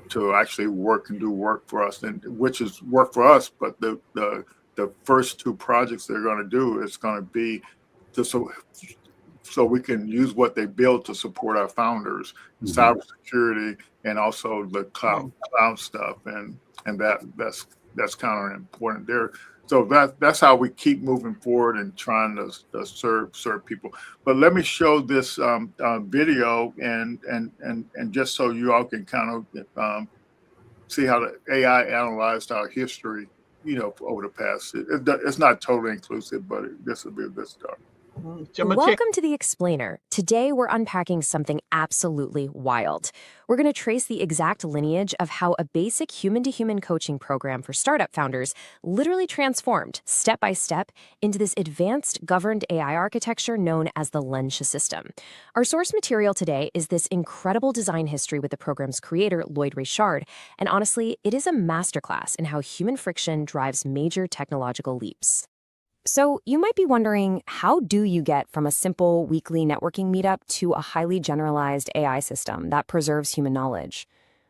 to actually work and do work for us, and which is work for us. But the first two projects they're going to do is going to be so we can use what they build to support our founders, cybersecurity, and also the cloud stuff, and that's kind of important there. So that's how we keep moving forward and trying to serve people. But let me show this video and just so you all can kind of see how the AI analyzed our history, over the past. It's not totally inclusive, but this will be a good start. Welcome to The Explainer. Today, we're unpacking something absolutely wild. We're going to trace the exact lineage of how a basic human-to-human coaching program for startup founders literally transformed, step by step, into this advanced governed AI architecture known as the Lensha system. Our source material today is this incredible design history with the program's creator, Lloyd Richard, and honestly, it is a masterclass in how human friction drives major technological leaps. So you might be wondering, how do you get from a simple weekly networking meetup to a highly generalized AI system that preserves human knowledge?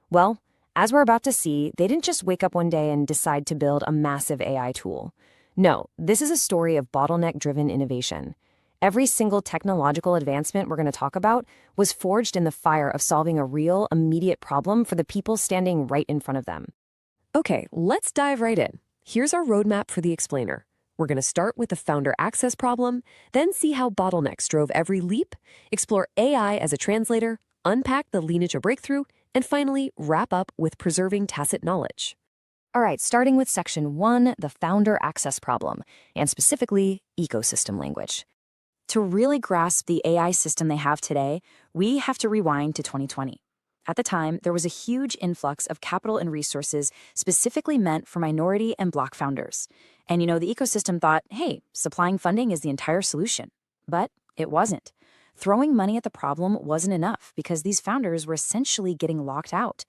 Well, as we're about to see, they didn't just wake up one day and decide to build a massive AI tool. No, this is a story of bottleneck-driven innovation. Every single technological advancement we're going to talk about was forged in the fire of solving a real, immediate problem for the people standing right in front of them. Okay, let's dive right in. Here's our roadmap for The Explainer. We're going to start with the founder access problem, then see how bottlenecks drove every leap, explore AI as a translator, unpack the lineage of breakthrough, and finally wrap up with preserving tacit knowledge. All right, starting with Section 1, the founder access problem, and specifically ecosystem language. To really grasp the AI system they have today, we have to rewind to 2020. At the time, there was a huge influx of capital and resources specifically meant for minority and Block founders. And the ecosystem thought, hey, supplying funding is the entire solution. But it wasn't. Throwing money at the problem wasn't enough because these founders were essentially getting locked out.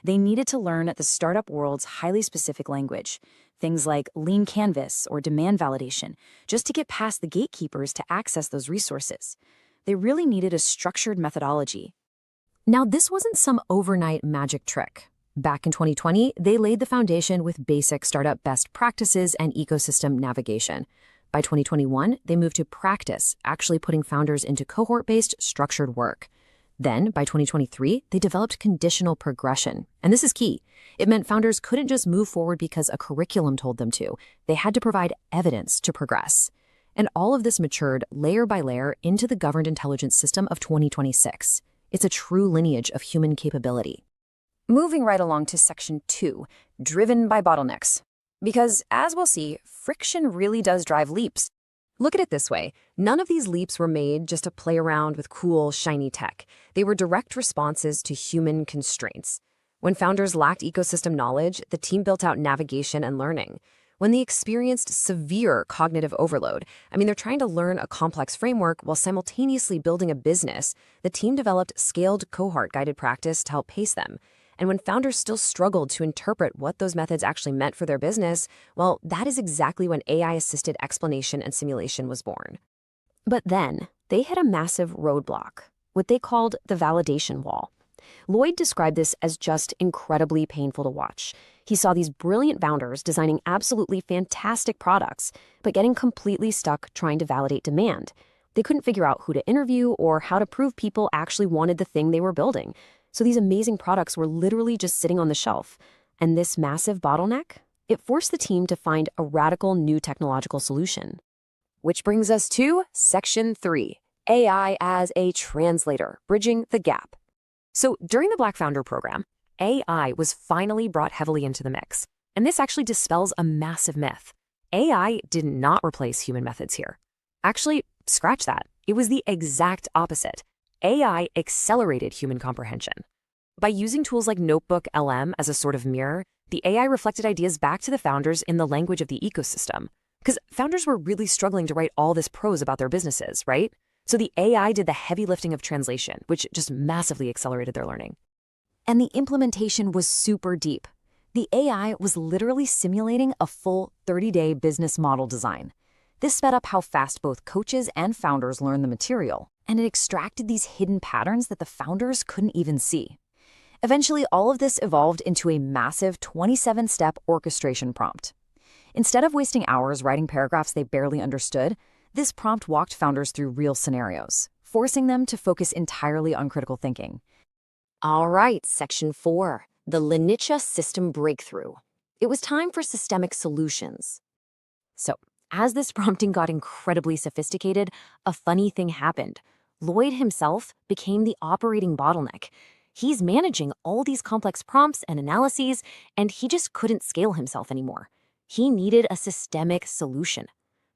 They needed to learn the startup world's highly specific language, things like lean canvas or demand validation, just to get past the gatekeepers to access those resources. They really needed a structured methodology. Now, this wasn't some overnight magic trick. Back in 2020, they laid the foundation with basic startup best practices and ecosystem navigation. By 2021, they moved to practice, actually putting founders into cohort-based, structured work. Then, by 2023, they developed conditional progression. And this is key. It meant founders couldn't just move forward because a curriculum told them to. They had to provide evidence to progress. And all of this matured layer by layer into the governed intelligence system of 2026. It's a true lineage of human capability. Moving right along to Section 2, driven by bottlenecks. Because, as we'll see, friction really does drive leaps. Look at it this way. None of these leaps were made just to play around with cool, shiny tech. They were direct responses to human constraints. When founders lacked ecosystem knowledge, the team built out navigation and learning. When they experienced severe cognitive overload, they're trying to learn a complex framework while simultaneously building a business, the team developed scaled cohort-guided practice to help pace them. And when founders still struggled to interpret what those methods actually meant for their business, well, that is exactly when AI-assisted explanation and simulation was born. But then, they hit a massive roadblock, what they called the validation wall. Lloyd described this as just incredibly painful to watch. He saw these brilliant founders designing absolutely fantastic products, but getting completely stuck trying to validate demand. They couldn't figure out who to interview or how to prove people actually wanted the thing they were building. So these amazing products were literally just sitting on the shelf. And this massive bottleneck, it forced the team to find a radical new technological solution. Which brings us to Section 3, AI as a translator, bridging the gap. So during the Black Founder Program, AI was finally brought heavily into the mix. And this actually dispels a massive myth. AI did not replace human methods here. Actually, scratch that. It was the exact opposite. AI accelerated human comprehension. By using tools like Notebook LM as a sort of mirror, the AI reflected ideas back to the founders in the language of the ecosystem. Because founders were really struggling to write all this prose about their businesses, right? So the AI did the heavy lifting of translation, which just massively accelerated their learning. And the implementation was super deep. The AI was literally simulating a full 30-day business model design. This sped up how fast both coaches and founders learned the material, and it extracted these hidden patterns that the founders couldn't even see. Eventually, all of this evolved into a massive 27-step orchestration prompt. Instead of wasting hours writing paragraphs they barely understood, this prompt walked founders through real scenarios, forcing them to focus entirely on critical thinking. All right, Section 4, the lineage system breakthrough. It was time for systemic solutions. So, as this prompting got incredibly sophisticated, a funny thing happened. Lloyd himself became the operating bottleneck. He's managing all these complex prompts and analyses, and he just couldn't scale himself anymore. He needed a systemic solution.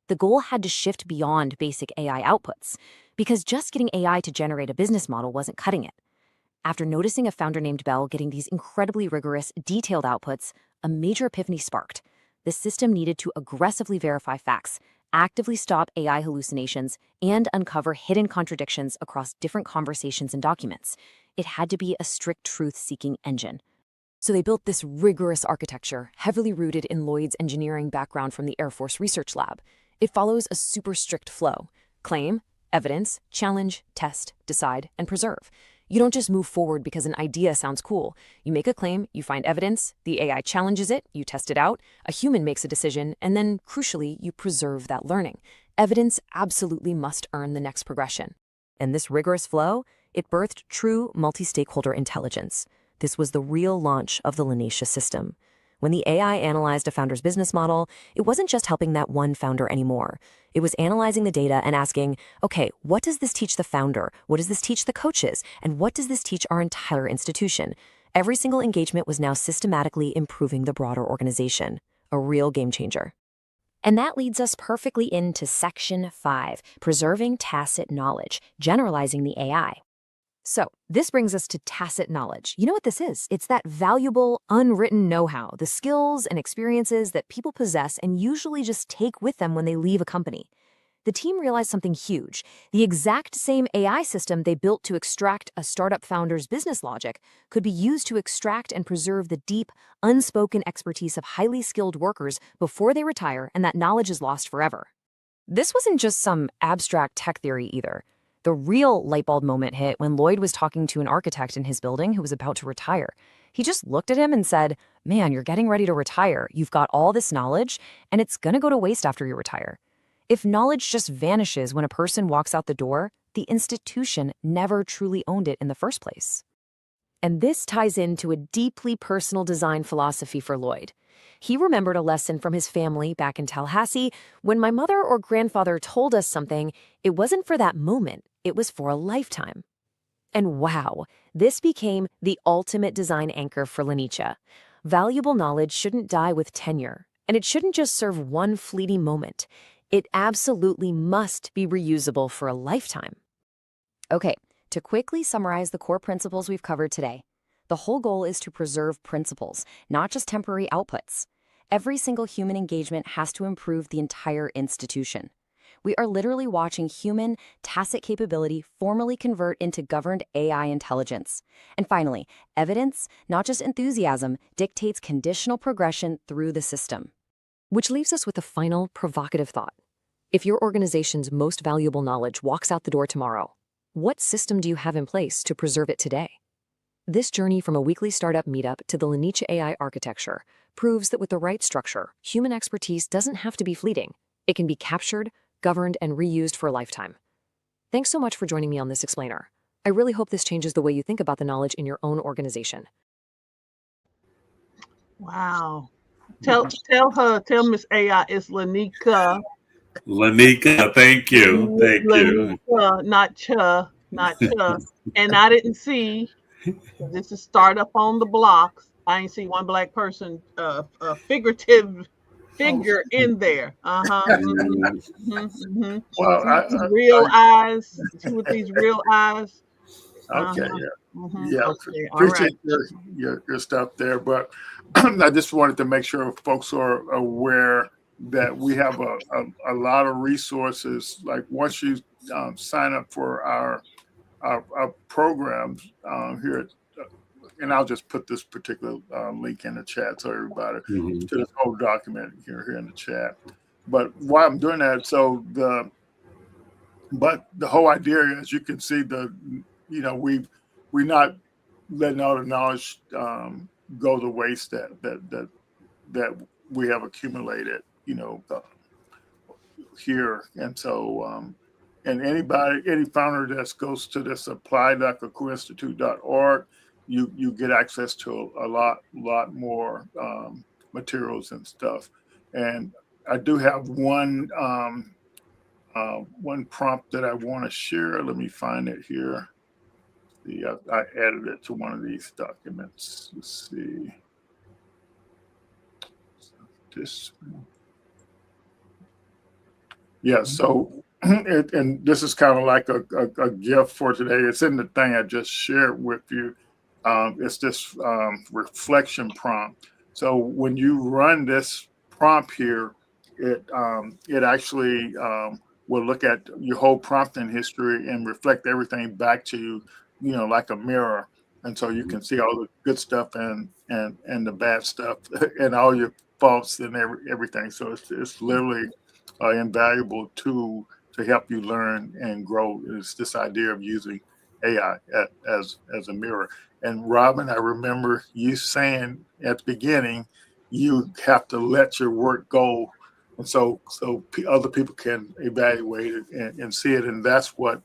The goal had to shift beyond basic AI outputs, because just getting AI to generate a business model wasn't cutting it. After noticing a founder named Bell getting these incredibly rigorous, detailed outputs, a major epiphany sparked. The system needed to aggressively verify facts, actively stop AI hallucinations, and uncover hidden contradictions across different conversations and documents. It had to be a strict truth-seeking engine. So they built this rigorous architecture, heavily rooted in Lloyd's engineering background from the Air Force Research Lab. It follows a super strict flow: claim, evidence, challenge, test, decide, and preserve. You don't just move forward because an idea sounds cool. You make a claim, you find evidence, the AI challenges it, you test it out, a human makes a decision, and then, crucially, you preserve that learning. Evidence absolutely must earn the next progression. And this rigorous flow, it birthed true multi-stakeholder intelligence. This was the real launch of the Linecia system. When the AI analyzed a founder's business model, it wasn't just helping that one founder anymore. It was analyzing the data and asking, okay, what does this teach the founder? What does this teach the coaches? And what does this teach our entire institution? Every single engagement was now systematically improving the broader organization. A real game changer. And that leads us perfectly into Section 5, Preserving Tacit Knowledge, Generalizing the AI. So, this brings us to tacit knowledge. You know what this is? It's that valuable, unwritten know-how, the skills and experiences that people possess and usually just take with them when they leave a company. The team realized something huge. The exact same AI system they built to extract a startup founder's business logic could be used to extract and preserve the deep, unspoken expertise of highly skilled workers before they retire, and that knowledge is lost forever. This wasn't just some abstract tech theory either. The real light bulb moment hit when Lloyd was talking to an architect in his building who was about to retire. He just looked at him and said, "Man, you're getting ready to retire. You've got all this knowledge, and it's going to go to waste after you retire." If knowledge just vanishes when a person walks out the door, the institution never truly owned it in the first place. And this ties into a deeply personal design philosophy for Lloyd. He remembered a lesson from his family back in Tallahassee. When my mother or grandfather told us something, it wasn't for that moment, it was for a lifetime. And wow, this became the ultimate design anchor for Lanicia. Valuable knowledge shouldn't die with tenure, and it shouldn't just serve one fleeting moment. It absolutely must be reusable for a lifetime. Okay, to quickly summarize the core principles we've covered today, the whole goal is to preserve principles, not just temporary outputs. Every single human engagement has to improve the entire institution. We are literally watching human, tacit capability formally convert into governed AI intelligence. And finally, evidence, not just enthusiasm, dictates conditional progression through the system. Which leaves us with a final, provocative thought. If your organization's most valuable knowledge walks out the door tomorrow, what system do you have in place to preserve it today? This journey from a weekly startup meetup to the Lanicia AI architecture proves that with the right structure, human expertise doesn't have to be fleeting. It can be captured, governed, and reused for a lifetime. Thanks so much for joining me on this explainer. I really hope this changes the way you think about the knowledge in your own organization. Wow. Tell Miss AI it's Lanika. Lanika, thank you. Thank you. Lanika, not Cha, not Cha. And I didn't see, this is startup on the blocks. I ain't see one black person, figurative figure in there. Well, real eyes. See with these real eyes. okay, yeah. Okay, all Appreciate right. your stuff there, but I just wanted to make sure folks are aware that we have a lot of resources. Like once you sign up for our programs here, and I'll just put this particular link in the chat so everybody to this whole document here in the chat. But while I'm doing that, but the whole idea, as you can see, we're not letting all the knowledge go to waste that we have accumulated, here. And so, and any founder that goes to this apply.kakuinstitute.org, you get access to a lot more materials and stuff. And I do have one prompt that I want to share. Let me find it here. I added it to one of these documents. Let's see. This. Yeah. So, and this is kind of like a gift for today. It's in the thing I just shared with you. It's this reflection prompt. So when you run this prompt here, it actually will look at your whole prompting history and reflect everything back to you, like a mirror. And so you can see all the good stuff and the bad stuff and all your faults and everything. So it's literally an invaluable tool to help you learn and grow. It's this idea of using AI as a mirror. And Robin, I remember you saying at the beginning, you have to let your work go, and so other people can evaluate it and see it. And that's what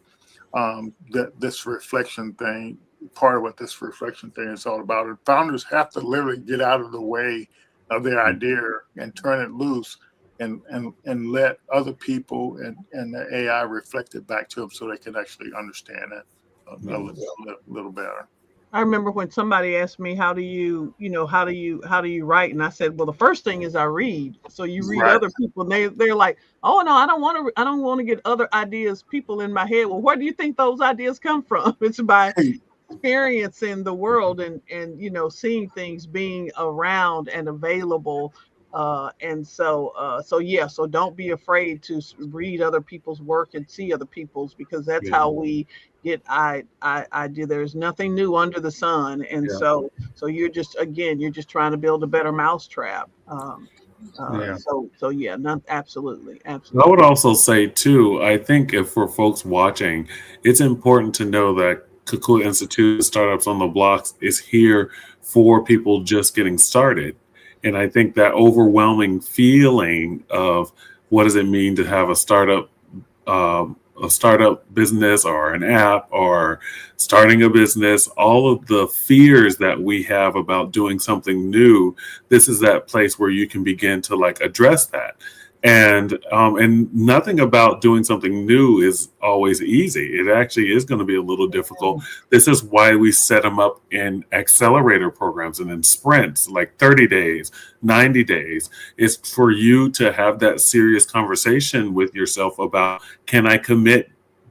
this reflection thing, part of what this reflection thing is all about. And founders have to literally get out of the way of their idea and turn it loose and let other people and the AI reflect it back to them so they can actually understand it little better. I remember when somebody asked me, how do you write? And I said, well, the first thing is I read. So you read Right. other people, and they're like, oh no, I don't want to get other ideas, people in my head. Well, where do you think those ideas come from? It's by experiencing the world and seeing things being around and available. So don't be afraid to read other people's work and see other people's, because that's Yeah. how we get idea. There's nothing new under the sun. And Yeah. so you're just trying to build a better mousetrap. Yeah. So yeah, not absolutely. I would Absolutely. also say too, I think if for folks watching, it's important to know that Kakula Institute Startups on the Blocks is here for people just getting started. And I think that overwhelming feeling of what does it mean to have a startup business or an app or starting a business, all of the fears that we have about doing something new, this is that place where you can begin to like address that. And nothing about doing something new is always easy. It actually is going to be a little difficult. This is why we set them up in accelerator programs and in sprints, like 30 days, 90 days. It's for you to have that serious conversation with yourself about, can I commit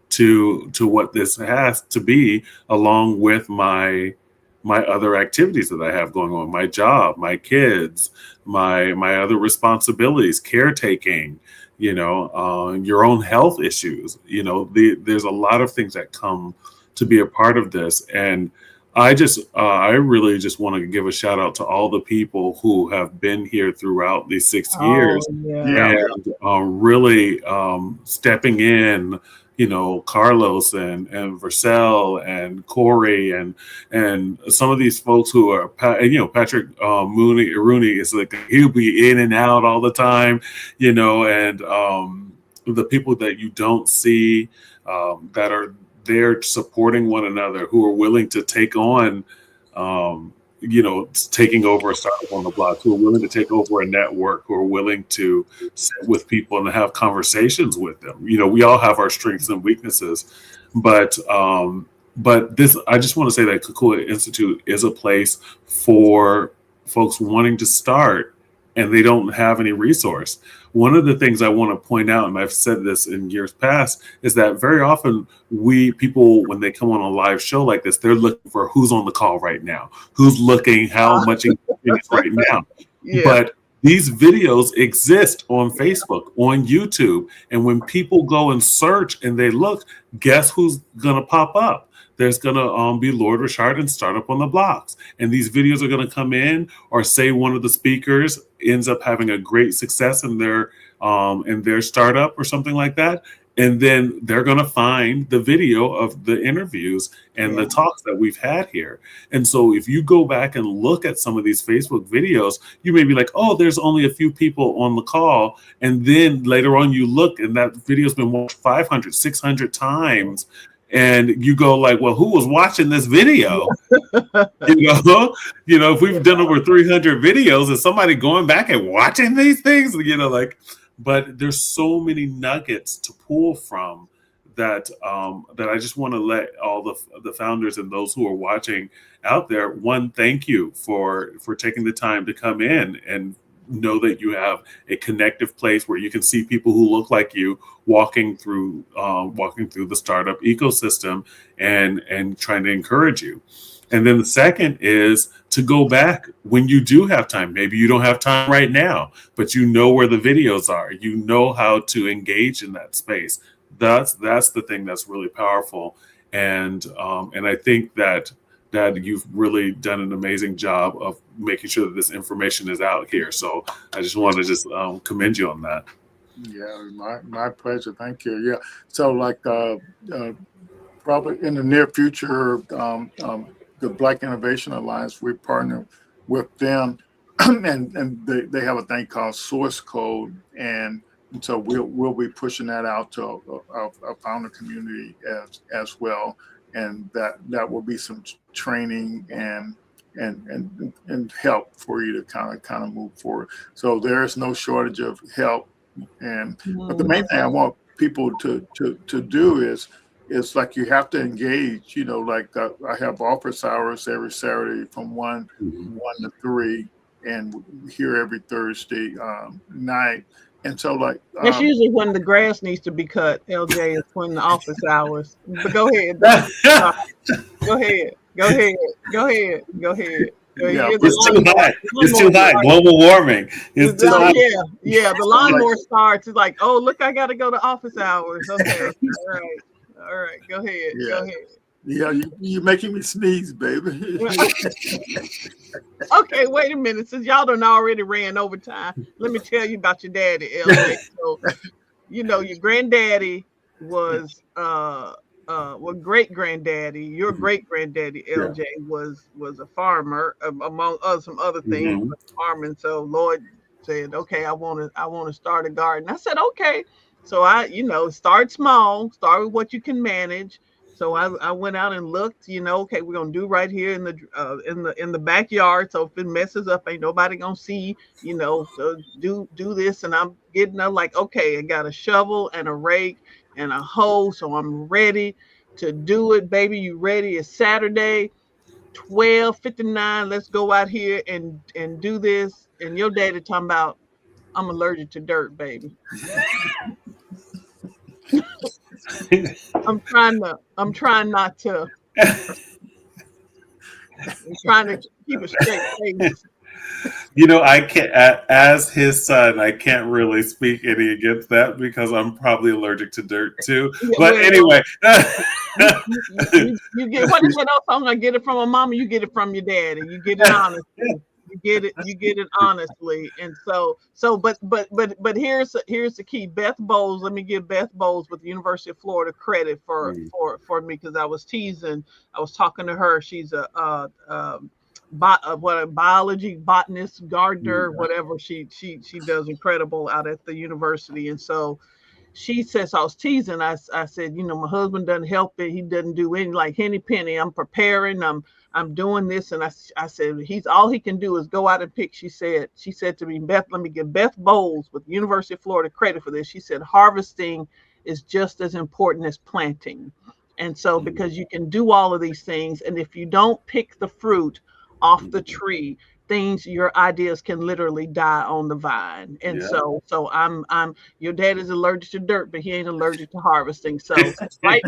to what this has to be, along with my other activities that I have going on, my job, my kids, my other responsibilities, caretaking, your own health issues. There's a lot of things that come to be a part of this. And I really just want to give a shout out to all the people who have been here throughout these 6 years Oh yeah. Yeah. and really stepping in. Carlos and Vercel and Corey and some of these folks who are, Patrick Rooney is like, he'll be in and out all the time, and the people that you don't see that are there supporting one another, who are willing to take on, taking over a startup on the block, who are willing to take over a network, who are willing to sit with people and have conversations with them. We all have our strengths and weaknesses, but this, I just want to say that Kakula Institute is a place for folks wanting to start and they don't have any resource. One of the things I want to point out, and I've said this in years past, is that very often people, when they come on a live show like this, they're looking for who's on the call right now, who's looking, how much engagement is right now. Yeah. But these videos exist on Facebook, on YouTube. And when people go and search and they look, guess who's going to pop up? There's going to be Lord Richard and Startup on the Blocks. And these videos are going to come in, or say one of the speakers ends up having a great success in their startup or something like that. And then they're going to find the video of the interviews and the talks that we've had here. And so if you go back and look at some of these Facebook videos, you may be like, oh, there's only a few people on the call. And then later on you look and that video's been watched 500, 600 times. And you go like, well, who was watching this video? If we've done over 300 videos, is somebody going back and watching these things? But there's so many nuggets to pull from that I just want to let all the founders and those who are watching out there, one, thank you for taking the time to come in and know that you have a connective place where you can see people who look like you walking through the startup ecosystem and trying to encourage you. And then the second is to go back when you do have time. Maybe you don't have time right now, but you know where the videos are. You know how to engage in that space. That's the thing that's really powerful. And I think that you've really done an amazing job of making sure that this information is out here. So I just want to just commend you on that. Yeah, my pleasure. Thank you. Yeah. So like probably in the near future, the Black Innovation Alliance, we partner with them, and they have a thing called Source Code, and so we'll be pushing that out to our founder community as well, and that will be some training and and help for you to kind of move forward. So there is no shortage of help. But the main thing I want people to do is like you have to engage. Like I have office hours every Saturday from 1 to 3, and here every Thursday night. And so like that's usually when the grass needs to be cut. LJ is when the office hours. But go ahead. Go ahead. Yeah, it's too hot. It's too hot. Global warming. It's too hot. Yeah. The lawnmower starts. It's like, oh, look, I got to go to office hours. Okay. All right. Go ahead. Yeah, you're making me sneeze, baby. Okay, wait a minute. Since y'all done already ran overtime, let me tell you about your daddy, LJ. So, your granddaddy was great granddaddy. Your great granddaddy, LJ, was a farmer, among some other things, farming. So Lord said, okay, I want to start a garden. I said, okay. So I, start small, start with what you can manage. So I went out and looked, okay, we're gonna do right here in the backyard. So if it messes up, ain't nobody gonna see, so do this. And I'm getting up like, okay, I got a shovel and a rake and a hoe. So I'm ready to do it, baby. You ready? It's Saturday, 12:59. Let's go out here and do this. And your daddy talking about, I'm allergic to dirt, baby. I'm trying not to. I'm trying to keep a straight face. I can't, as his son, I can't really speak any against that because I'm probably allergic to dirt too. But anyway. You get what is that song? I get it from my mama, you get it from your daddy. You get it honestly. You get it honestly. And so but here's the key. Beth Bowles, let me give Beth Bowles with the University of Florida credit for me, because I was talking to her. She's a biology botanist, gardener, whatever. She does incredible out at the university. And so she says, I was teasing. I said, my husband doesn't help it. He doesn't do any, like Henny Penny. I'm preparing. I'm doing this. And I said, all he can do is go out and pick. She said to me, Beth, let me give Beth Bowles with the University of Florida credit for this. She said, harvesting is just as important as planting. And so, because you can do all of these things, and if you don't pick the fruit off the tree, your ideas can literally die on the vine. And so I'm your dad is allergic to dirt, but he ain't allergic to harvesting. So right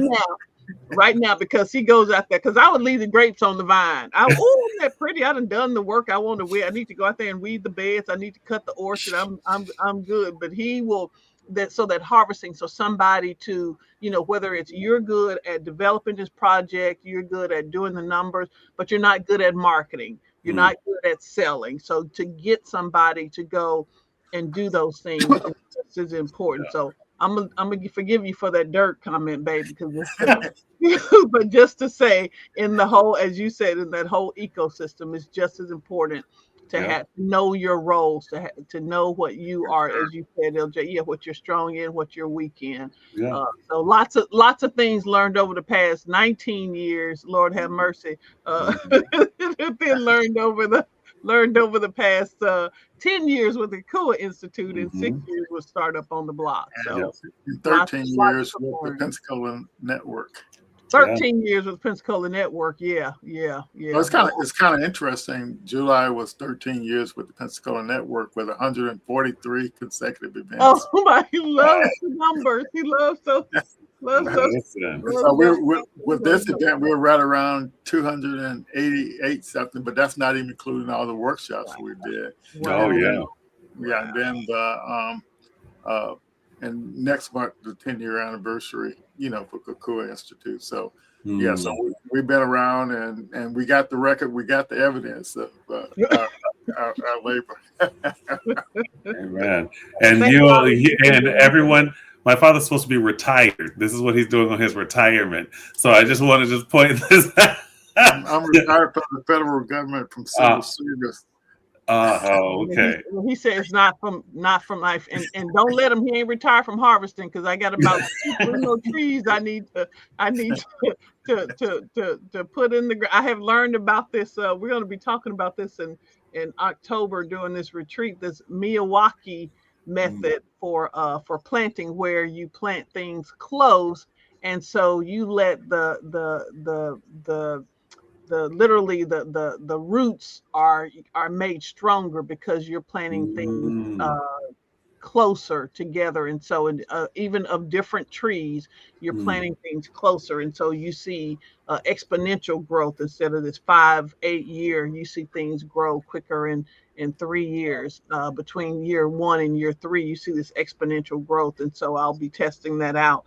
now, because he goes out there, because I would leave the grapes on the vine. Isn't that pretty? I done the work I want to weed. I need to go out there and weed the beds. I need to cut the orchard. I'm good. But he will that harvesting. So somebody to, whether it's you're good at developing this project, you're good at doing the numbers, but you're not good at marketing. You're not good at selling. So to get somebody to go and do those things is important. So I'm gonna forgive you for that dirt comment, baby, because but just to say, in the whole, as you said, in that whole ecosystem, is just as important to know your roles, to know what you are, as you said, LJ, what you're strong in, what you're weak in. So lots of things learned over the past 19 years. Lord have mercy. Been learned over the past 10 years with the Kua Institute and 6 years with Startup on the Block. So 13 years with the Pensacola Network. 13 years with Pensacola Network. Yeah. Well, it's kind of interesting. July was 13 years with the Pensacola Network with 143 consecutive events. Oh my, he loves the numbers. He loves those. So with this event, we're right around 288 something, but that's not even including all the workshops we did. Wow. And then and next month the 10-year anniversary, for Kua Institute. So so we've been around and we got the record, we got the evidence of our labor. Amen. And and everyone. My father's supposed to be retired. This is what he's doing on his retirement. So I just want to point this out. I'm retired from the federal government from civil service. Okay. He said it's not from life, and don't let him. He ain't retired from harvesting because I got about 3 more trees I need to put in the. I have learned about this. We're going to be talking about this in October during this retreat. This Miyawaki method for planting, where you plant things close, and so you let literally the roots are made stronger because you're planting things Mm, closer together, and so even of different trees you're mm, planting things closer, and so you see exponential growth instead of this 5-8 year. You see things grow quicker in 3 years. Between year 1 and year 3 you see this exponential growth, and so I'll be testing that out.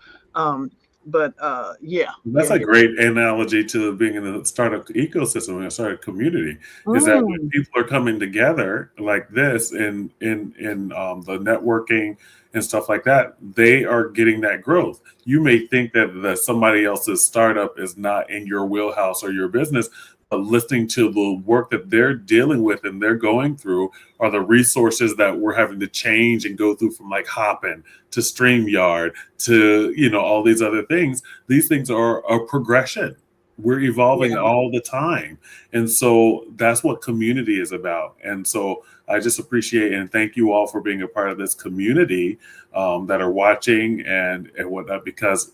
But yeah, that's yeah, a yeah. great analogy to being in a startup ecosystem and a startup community. Is that when Mm, people are coming together like this in the networking and stuff like that, they are getting that growth. You may think that somebody else's startup is not in your wheelhouse or your business, but listening to the work that they're dealing with and they're going through are the resources that we're having to change and go through, from like Hopin to StreamYard to all these other things. These things are a progression. We're evolving yeah, all the time. And so that's what community is about. And so I just appreciate and thank you all for being a part of this community, that are watching and whatnot, because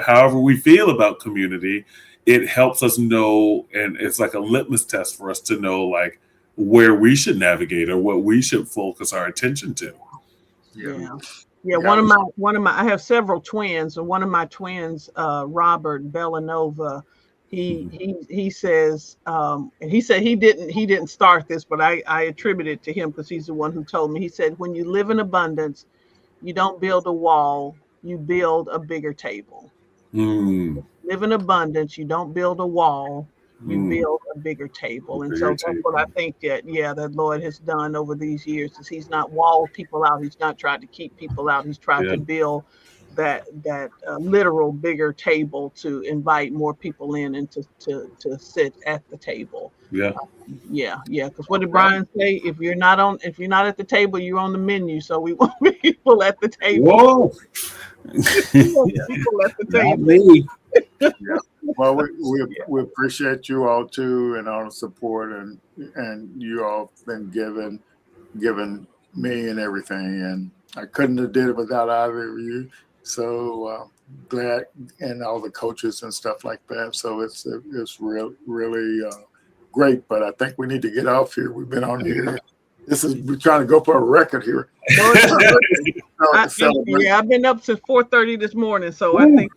however we feel about community, it helps us know, and it's like a litmus test for us to know like where we should navigate or what we should focus our attention to. Yeah. yeah. Yeah, Yeah. one of my I have several twins, and one of my twins, Robert Bellanova, Mhm. he says, and he said he didn't start this, but I attribute it to him because he's the one who told me. He said, when you live in abundance, you don't build a wall, you build a bigger table. Mm, Live in abundance, you don't build a wall, you mm. build a bigger table. And Bigger so that's what I table. think that, yeah, that Lord has done over these years, is he's not walled people out. He's not tried to keep people out. He's tried Yeah. to build that literal bigger table to invite more people in and to sit at the table. Yeah. Yeah, yeah. Because what did Yeah. Brian say? If you're not at the table, you're on the menu. So we want people at the table. Whoa. We want people at the Not table. me. Yeah. Well, Yeah. we appreciate you all too, and all the support, and you all been giving me and everything, and I couldn't have did it without either of you. So glad, and all the coaches and stuff like that. So it's really great. But I think we need to get off here. We've been on here. We're trying to go for a record here. No, it's To celebrate. I've been up since 4:30 this morning, so I Ooh. think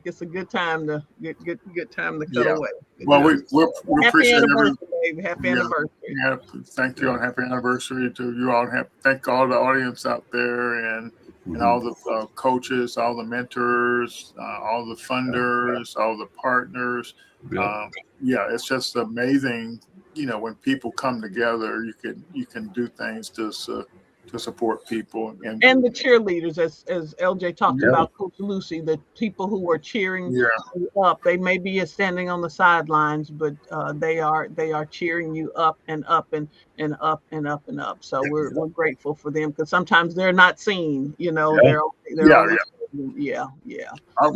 it's a good time to good time to cut Yeah. away. Well, we Happy appreciate everyone. anniversary, baby. Happy Yeah. anniversary. Yeah, thank you, and happy anniversary to you all. Thank all the audience out there, and all the coaches, all the mentors, all the funders, all the partners. Yeah. Yeah, it's just amazing. When people come together, you can do things to support people, And the cheerleaders, as LJ talked Yeah. about, Coach Lucy, the people who are cheering yeah, you up. They may be standing on the sidelines, but they are cheering you up and up and up and up and up. So we're grateful for them, because sometimes they're not seen. Yeah. They're yeah, only yeah. yeah. All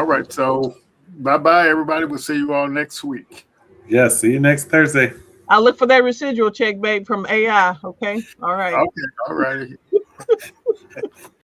right. So bye, everybody. We'll see you all next week. Yeah. See you next Thursday. I'll look for that residual check, babe, from AI. Okay. All right. Okay. All righty.